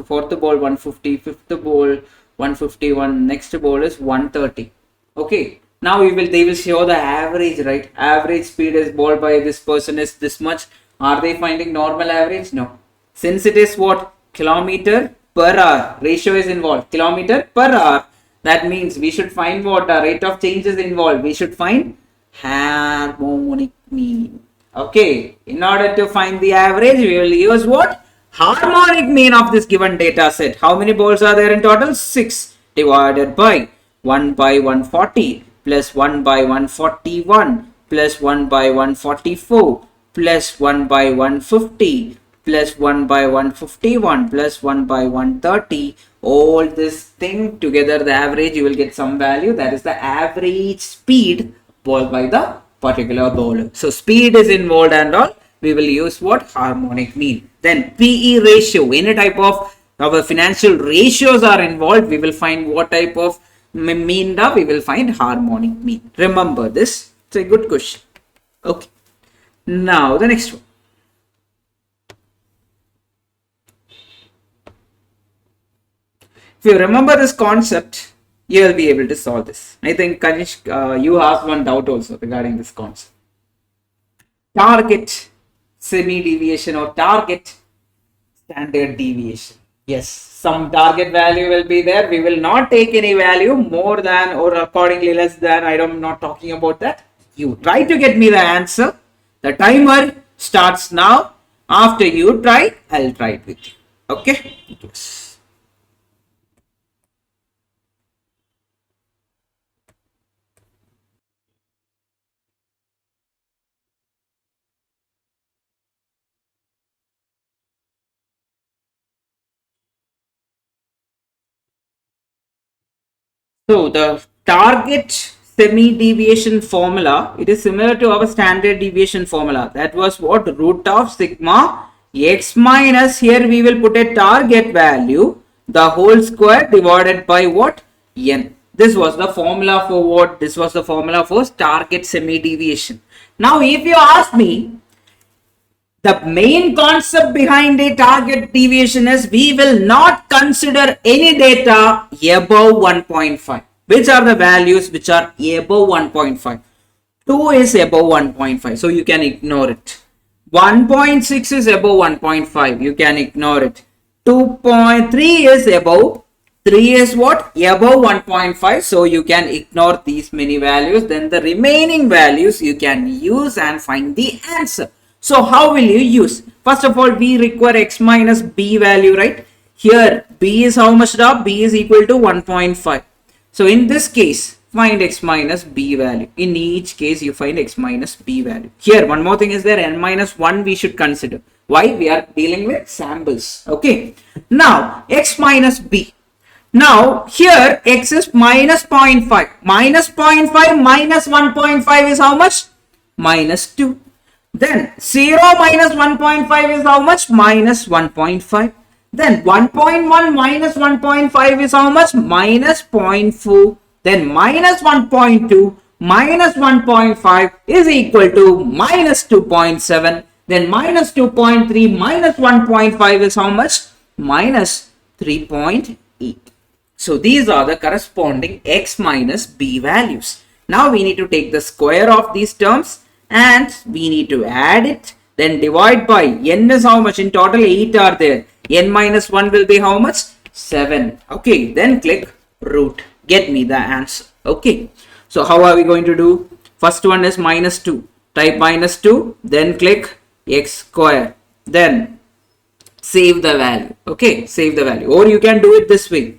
fourth ball 150, fifth ball 151, next ball is 130. Okay. Now they will show the average, right? Average speed is bowled by this person is this much. Are they finding normal average? No. Since it is what? Kilometer per hour. Ratio is involved. Kilometer per hour. That means we should find what? The rate of change is involved. We should find harmonic mean. Okay. In order to find the average, we will use what? Harmonic mean of this given data set. How many bowls are there in total? 6 divided by 1 by 140. Plus 1 by 141 plus 1 by 144 plus 1 by 150 plus 1 by 151 plus 1 by 130. All this thing together, the average, you will get some value. That is the average speed bowled by the particular bowler. So speed is involved and all. We will use what? Harmonic mean. Then PE ratio. Any type of our financial ratios are involved. We will find what type of mean, we will find harmonic mean. Remember this. It's a good question. Okay. Now the next one. If you remember this concept, you will be able to solve this. I think Kanishk, you asked one doubt also regarding this concept. Target semi-deviation or target standard deviation. Yes, some target value will be there. We will not take any value more than or accordingly less than. I'm not talking about that. You try to get me the answer. The timer starts now. After you try, I'll try it with you. Okay? Yes. So the target semi-deviation formula, it is similar to our standard deviation formula. That was what? Root of sigma x minus, here we will put a target value, the whole square divided by what? N. This was the formula for what? This was the formula for target semi-deviation. Now, if you ask me, the main concept behind a target deviation is we will not consider any data above 1.5. Which are the values which are above 1.5? 2 is above 1.5, so you can ignore it. 1.6 is above 1.5, you can ignore it. 2.3 is above, 3 is what? Above 1.5, so you can ignore these many values. Then the remaining values you can use and find the answer. So how will you use? First of all, we require x minus b value, right? Here b is how much now? B is equal to 1.5. So in this case, find x minus b value. In each case, you find x minus b value. Here, one more thing is there, n minus 1 we should consider. Why? We are dealing with samples. Okay. Now, x minus b. Now, here, x is minus 0.5. Minus 0.5 minus 1.5 is how much? Minus 2. Then, 0 minus 1.5 is how much? Minus 1.5. Then, 1.1 minus 1.5 is how much? Minus 0.4. Then minus 1.2 minus 1.5 is equal to minus 2.7. Then minus 2.3 minus 1.5 is how much? Minus 3.8. So these are the corresponding x minus b values. Now we need to take the square of these terms and we need to add it. Then divide by n is how much? In total 8 are there. N minus 1 will be how much? 7. Okay, then click root. Get me the answer. Okay, so how are we going to do? First one is minus 2. Type minus 2, then click x square. Then save the value. Okay, save the value. Or you can do it this way.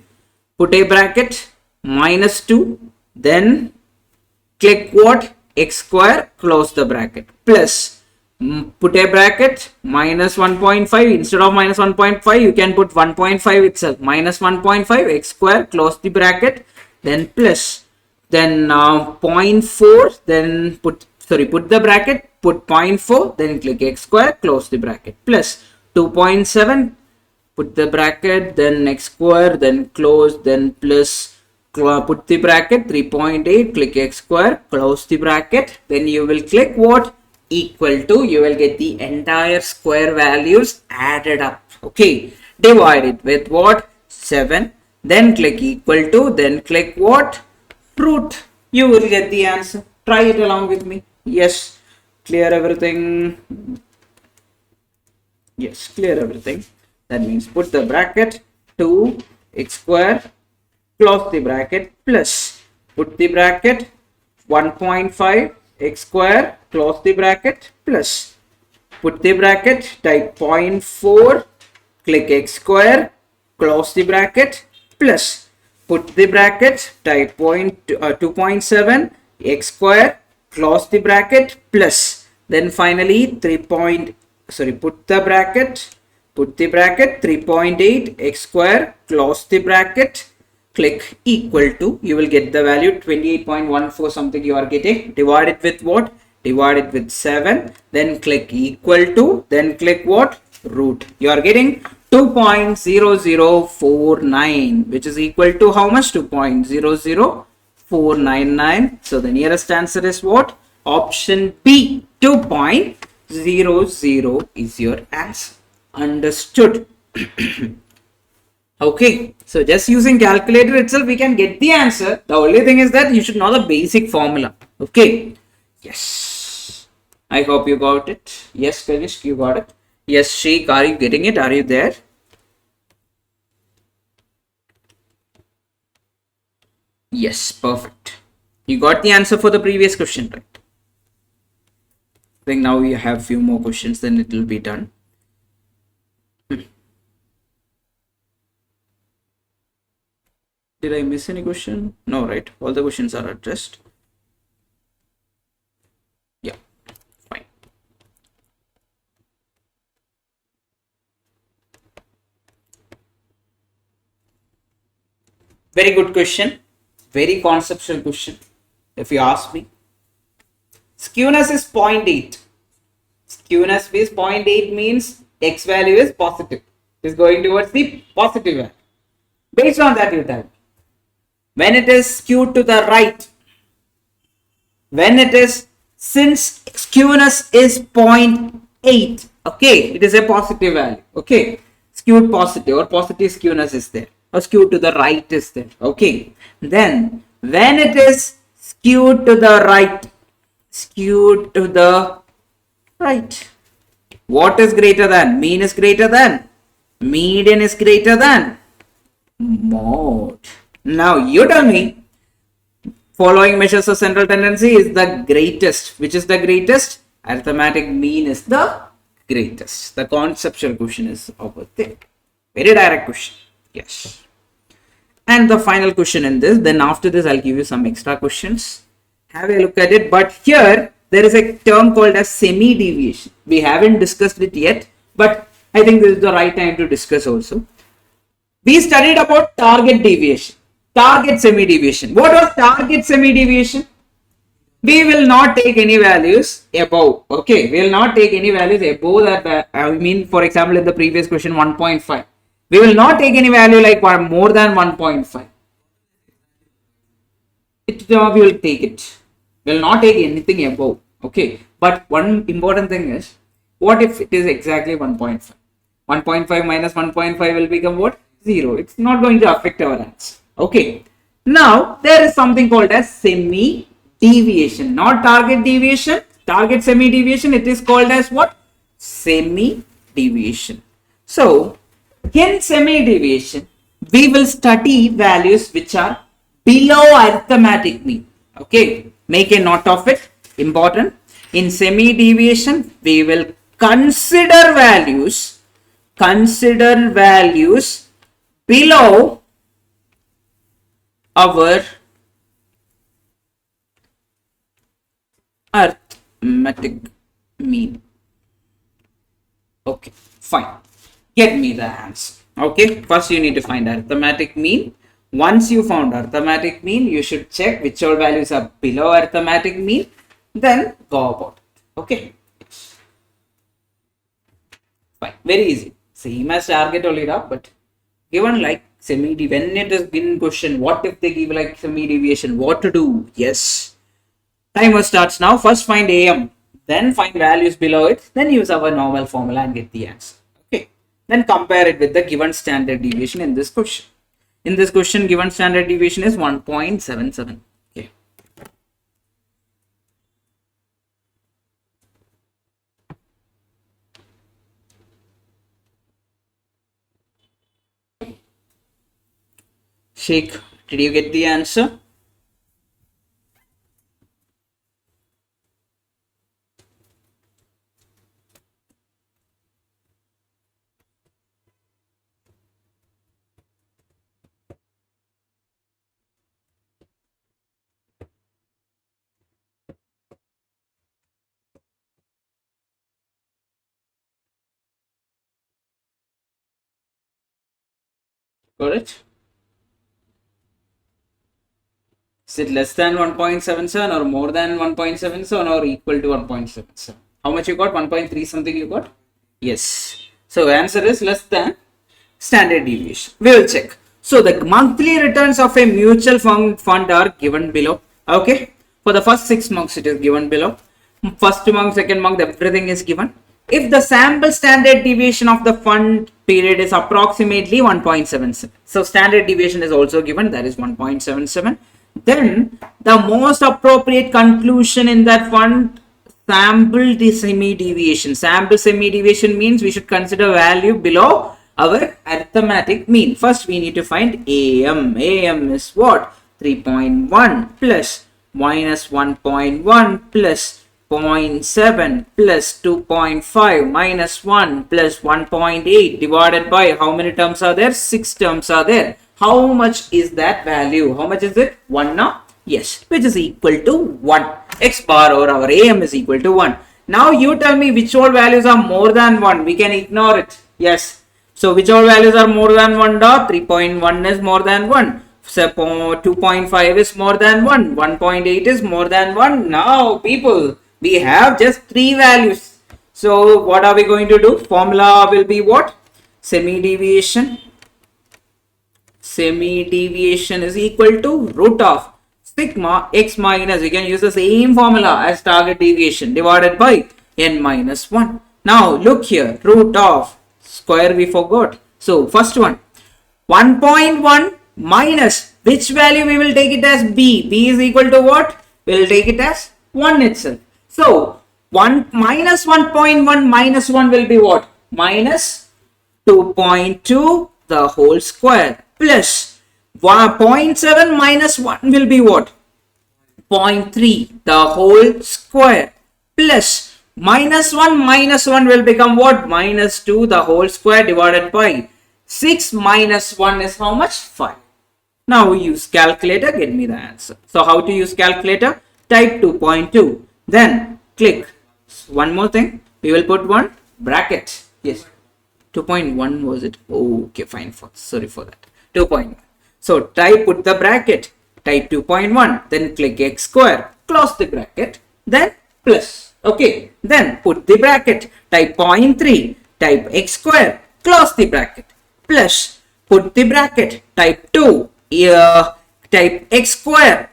Put a bracket, minus 2, then click what? X square, close the bracket. Plus, put a bracket, minus 1.5. Instead of minus 1.5, you can put 1.5 itself. Minus 1.5, x square, close the bracket. Then plus, then 0.4, then put the bracket, put 0.4, then click x square, close the bracket. Plus 2.7, put the bracket, then x square, then close, then plus, put the bracket, 3.8, click x square, close the bracket. Then you will click what? Equal to, you will get the entire square values added up. Okay, divide it with what? 7. Then click equal to, then click what? Root. You will get the answer. Try it along with me. Yes. Clear everything. Yes, clear everything. That means put the bracket 2 x square, close the bracket, plus put the bracket 1.5 x square, close the bracket, plus put the bracket, type 0.4, click x square, close the bracket, plus put the bracket, type 2.7 x square, close the bracket, plus then finally put the bracket 3.8 x square, close the bracket, click equal to, you will get the value 28.14 something you are getting. Divide it with what? Divide it with 7, then click equal to, then click what? Root. You are getting 2.0049, which is equal to how much? 2.00499. So the nearest answer is what? Option B, 2.00 is your answer. Understood? Okay, so just using calculator itself we can get the answer. The only thing is that you should know the basic formula. Okay, yes, I hope you got it. Yes, Kanishk, you got it. Yes, Sheikh, are you getting it? Are you there? Yes, perfect. You got the answer for the previous question, right? I think now we have few more questions, then it will be done. Did I miss any question? No, right? All the questions are addressed. Yeah, fine. Very good question. Very conceptual question, if you ask me. Skewness is 0.8. Skewness is 0.8 means x value is positive. It is going towards the positive value. Based on that, you tell me. When it is skewed to the right, when it is, since skewness is 0.8, okay, it is a positive value, okay, skewed positive or positive skewness is there, or skewed to the right is there, okay. Then when it is skewed to the right, skewed to the right, what is greater than? Mean is greater than, median is greater than mode. Now you tell me, following measures of central tendency is the greatest. Which is the greatest? Arithmetic mean is the greatest. The conceptual question is over there. Very direct question. Yes. And the final question in this, then after this I'll give you some extra questions. Have a look at it. But here there is a term called as semi-deviation. We haven't discussed it yet, but I think this is the right time to discuss also. We studied about target deviation, target semi-deviation. What was target semi-deviation? We will not take any values above. Okay, we will not take any values above that. I mean, for example, in the previous question, 1.5. We will not take any value like more than 1.5. We will take it. We will not take anything above. Okay, but one important thing is, what if it is exactly 1.5? 1.5 minus 1.5 will become what? 0. It's not going to affect our answer. Okay. Now there is something called as semi deviation, not target deviation, target semi deviation. It is called as what? Semi deviation. So in semi deviation, we will study values which are below arithmetic mean. Okay. Make a note of it. Important. In semi deviation, we will consider values below our arithmetic mean. Okay, fine. Get me the answer. Okay, first you need to find arithmetic mean. Once you found arithmetic mean, you should check which all values are below arithmetic mean. Then go about it. Okay. Fine. Very easy. Same as target only, but given like semi, when it is given question, what if they give like semi deviation, what to do? Yes. Timer starts now. First find AM, then find values below it, then use our normal formula and get the answer. Okay. Then compare it with the given standard deviation in this question. In this question, given standard deviation is 1.77. Okay. Sheikh, did you get the answer? Got it? Is it less than 1.77 or more than 1.77 or equal to 1.77? How much you got? 1.3 something you got? Yes. So answer is less than standard deviation. We will check. So the monthly returns of a mutual fund are given below. Okay. For the first 6 months it is given below. First month, second month, everything is given. If the sample standard deviation of the fund period is approximately 1.77. So standard deviation is also given, that is 1.77. Then the most appropriate conclusion in that fund, sample semi deviation. Sample semi deviation means we should consider value below our arithmetic mean. First we need to find AM. AM is what? 3.1 plus minus 1.1 plus 0.7 plus 2.5 minus 1 plus 1.8 divided by how many terms are there? 6 terms are there. How much is that value? How much is it? 1 now? Yes, which is equal to 1. X bar over our AM is equal to 1. Now you tell me which all values are more than 1. We can ignore it. Yes. So which all values are more than 1 dot? 3.1 is more than 1. So 2.5 is more than 1. 1.8 is more than 1. Now people, we have just 3 values. So what are we going to do? Formula will be what? Semi deviation semi deviation is equal to root of sigma x minus, you can use the same formula as target deviation divided by n minus 1. Now look here, root of square we forgot. So first one, 1.1 minus which value we will take it as b. B is equal to what? We will take it as 1 itself. So 1 minus 1.1 minus 1 will be what? Minus 2.2 the whole square plus 0.7 minus 1 will be what? 0.3 the whole square plus minus 1 will become what? Minus 2 the whole square divided by 6 minus 1 is how much? 5. Now use calculator, get me the answer. So how to use calculator? Type 2.2. Then click. One more thing. We will put one bracket. Yes. 2.1 was it? Oh, okay, fine. Sorry for that. 2.1. So put the bracket. Type 2.1. Then click x square. Close the bracket. Then plus. Okay. Then put the bracket. Type 0.3. Type x square. Close the bracket. Plus. Put the bracket. Type 2. Type x square,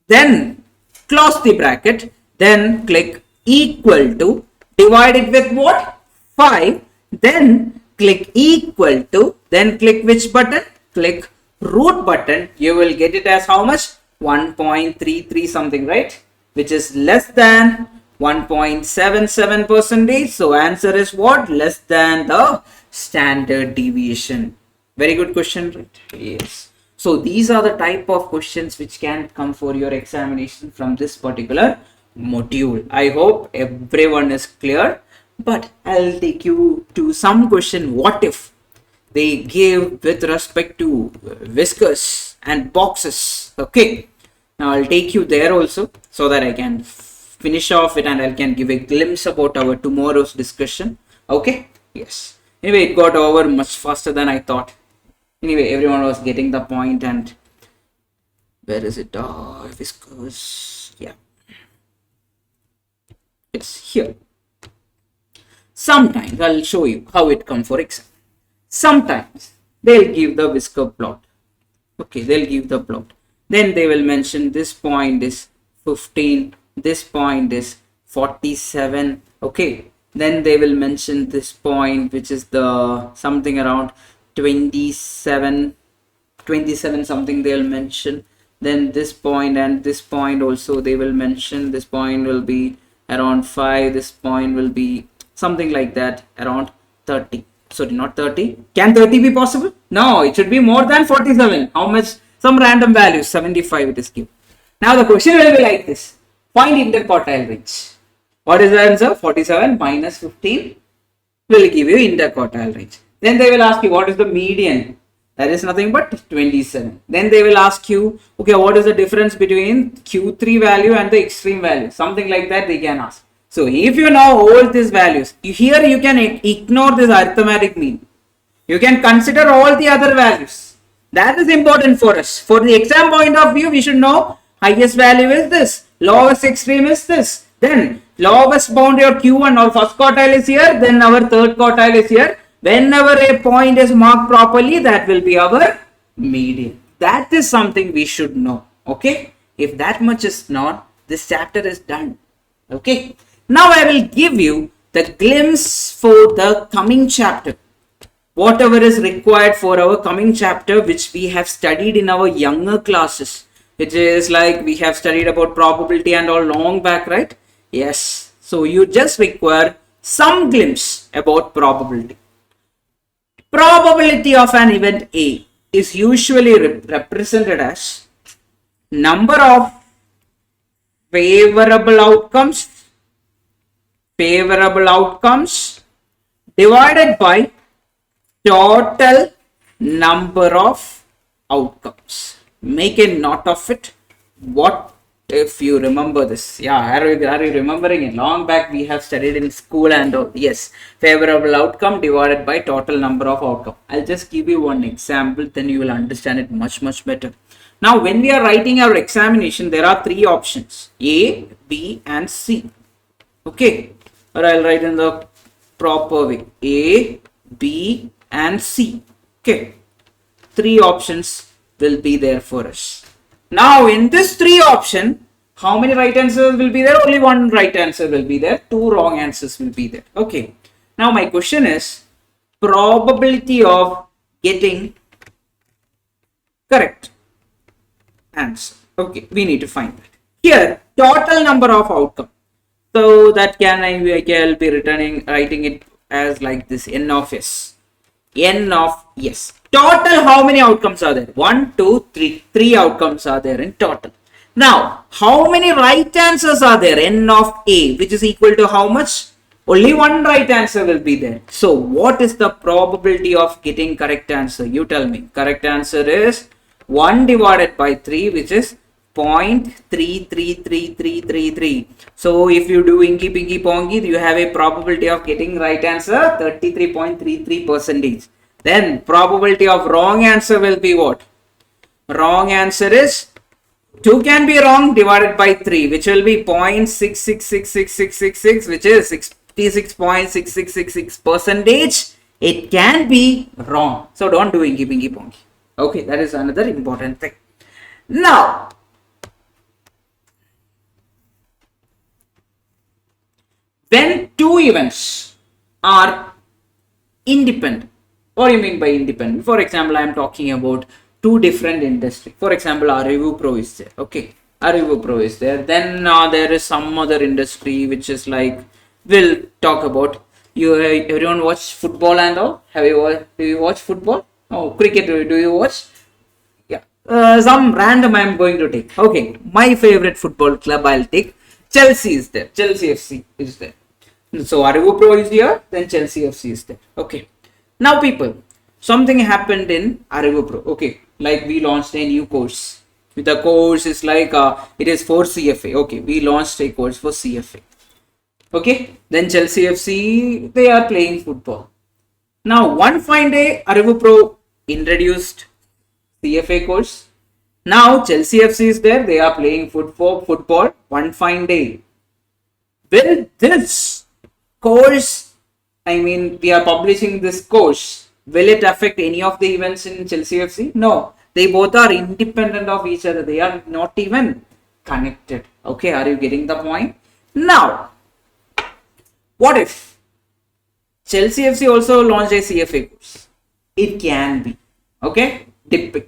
then close the bracket, then click equal to, divide it with what? 5, then click equal to, then click which button? Click root button. You will get it as how much? 1.33 something, right? Which is less than 1.77 percentage. So answer is what? Less than the standard deviation. Very good question, right? Yes. So these are the type of questions which can come for your examination from this particular module. I hope everyone is clear, but I'll take you to some question. What if they give with respect to whiskers and boxes? Okay. Now I'll take you there also so that I can finish off it and I can give a glimpse about our tomorrow's discussion. Okay. Yes. Anyway, it got over much faster than I thought. Anyway, everyone was getting the point, and where is it? Whiskers. Yeah. It's here. Sometimes I'll show you how it comes for exam. Sometimes they'll give the whisker plot. Okay, they'll give the plot. Then they will mention this point is 15, this point is 47. Okay. Then they will mention this point, which is the something around 27 something they'll mention. Then this point and this point also they will mention. This point will be around 5. This point will be something like that, around 30. Sorry, not 30. Can 30 be possible? No, it should be more than 47. How much? Some random value, 75 it is given. Now the question will be like this. Find interquartile range. What is the answer? 47 minus 15 will give you interquartile range. Then they will ask you what is the median. That is nothing but 27. Then they will ask you, okay, what is the difference between Q3 value and the extreme value? Something like that they can ask. So if you know all these values, here you can ignore this arithmetic mean. You can consider all the other values. That is important for us. For the exam point of view, we should know highest value is this, lowest extreme is this. Then lowest boundary or Q1 or first quartile is here, then our third quartile is here. Whenever a point is marked properly, that will be our median. That is something we should know. Okay. If that much is not, this chapter is done. Okay. Now I will give you the glimpse for the coming chapter. Whatever is required for our coming chapter, which we have studied in our younger classes. It is like we have studied about probability and all long back, right? Yes. So you just require some glimpse about probability. Probability of an event A is usually represented as number of favorable outcomes divided by total number of outcomes. Make a note of it. What if you remember this? Yeah, are you remembering it? Long back we have studied in school and all. Yes, favorable outcome divided by total number of outcome. I'll just give you one example, then you will understand it much better. Now when we are writing our examination, there are three options, A, B and C. Okay, or I'll write in the proper way, A, B and C. Okay, three options will be there for us. Now in this three option, how many right answers will be there? Only one right answer will be there. Two wrong answers will be there. Okay. Now my question is probability of getting correct answer. Okay, we need to find that. Here, total number of outcome. So that I'll be writing it as like this, n of s. N of s. Total how many outcomes are there? 1, 2, 3. 3 outcomes are there in total. Now, how many right answers are there? N of a, which is equal to how much? Only one right answer will be there. So, what is the probability of getting correct answer? You tell me. Correct answer is 1 divided by 3, which is 0.333333. So, if you do inky pinky ponky, you have a probability of getting right answer 33.33%. Then, probability of wrong answer will be what? Wrong answer is 2 can be wrong divided by 3, which will be 0.666666, which is 66.6666%. It can be wrong. So don't do inky pinky ponky. Okay, that is another important thing. Now, when two events are independent, what do you mean by independent? For example, I am talking about two different industries. For example, ArivuPro is there. Okay, ArivuPro is there. Then there is some other industry which is like, we'll talk about. Everyone watch football and all? Do you watch football? Oh, cricket. Do you watch? Yeah. Some random I am going to take. Okay, my favorite football club I'll take. Chelsea is there. Chelsea FC is there. So ArivuPro is here. Then Chelsea FC is there. Okay. Now people, something happened in ArivuPro. Okay, like we launched a new course. The course is like it is for CFA. Okay, we launched a course for CFA. Okay, then Chelsea FC, they are playing football. Now one fine day, ArivuPro introduced CFA course. Now Chelsea FC is there. They are playing football. One fine day. Will this course, I mean, we are publishing this course, will it affect any of the events in Chelsea FC? No, they both are independent of each other. They are not even connected. Okay, are you getting the point? Now, what if Chelsea FC also launched a CFA course? It can be. Okay,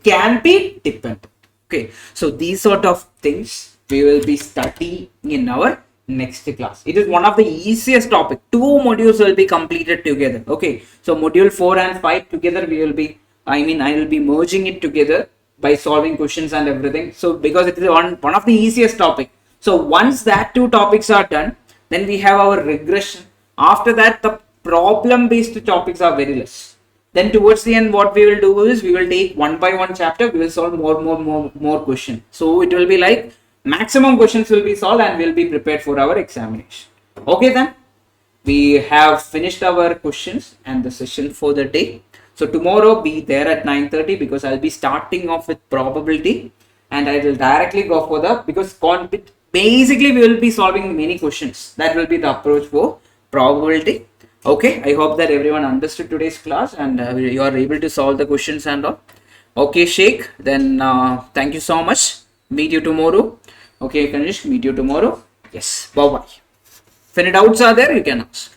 can be dependent. Okay, so these sort of things we will be studying in our next class. It is one of the easiest topic. 2 modules will be completed together. Okay, so module 4 and 5 together we will be, I will be merging it together by solving questions and everything. So because it is one of the easiest topic. So once that 2 topics are done, then we have our regression. After that, the problem based topics are very less. Then towards the end, what we will do is we will take one by one chapter. We will solve more questions. So it will be like maximum questions will be solved and we'll be prepared for our examination. Okay, then we have finished our questions and the session for the day. So tomorrow be there at 9:30 because I'll be starting off with probability and I will directly go for the, because basically we will be solving many questions. That will be the approach for probability. Okay, I hope that everyone understood today's class and you are able to solve the questions and all. Okay, Sheikh, then thank you so much. Meet you tomorrow. Okay, Kanishk, meet you tomorrow. Yes, bye bye. If any doubts are there, you can ask.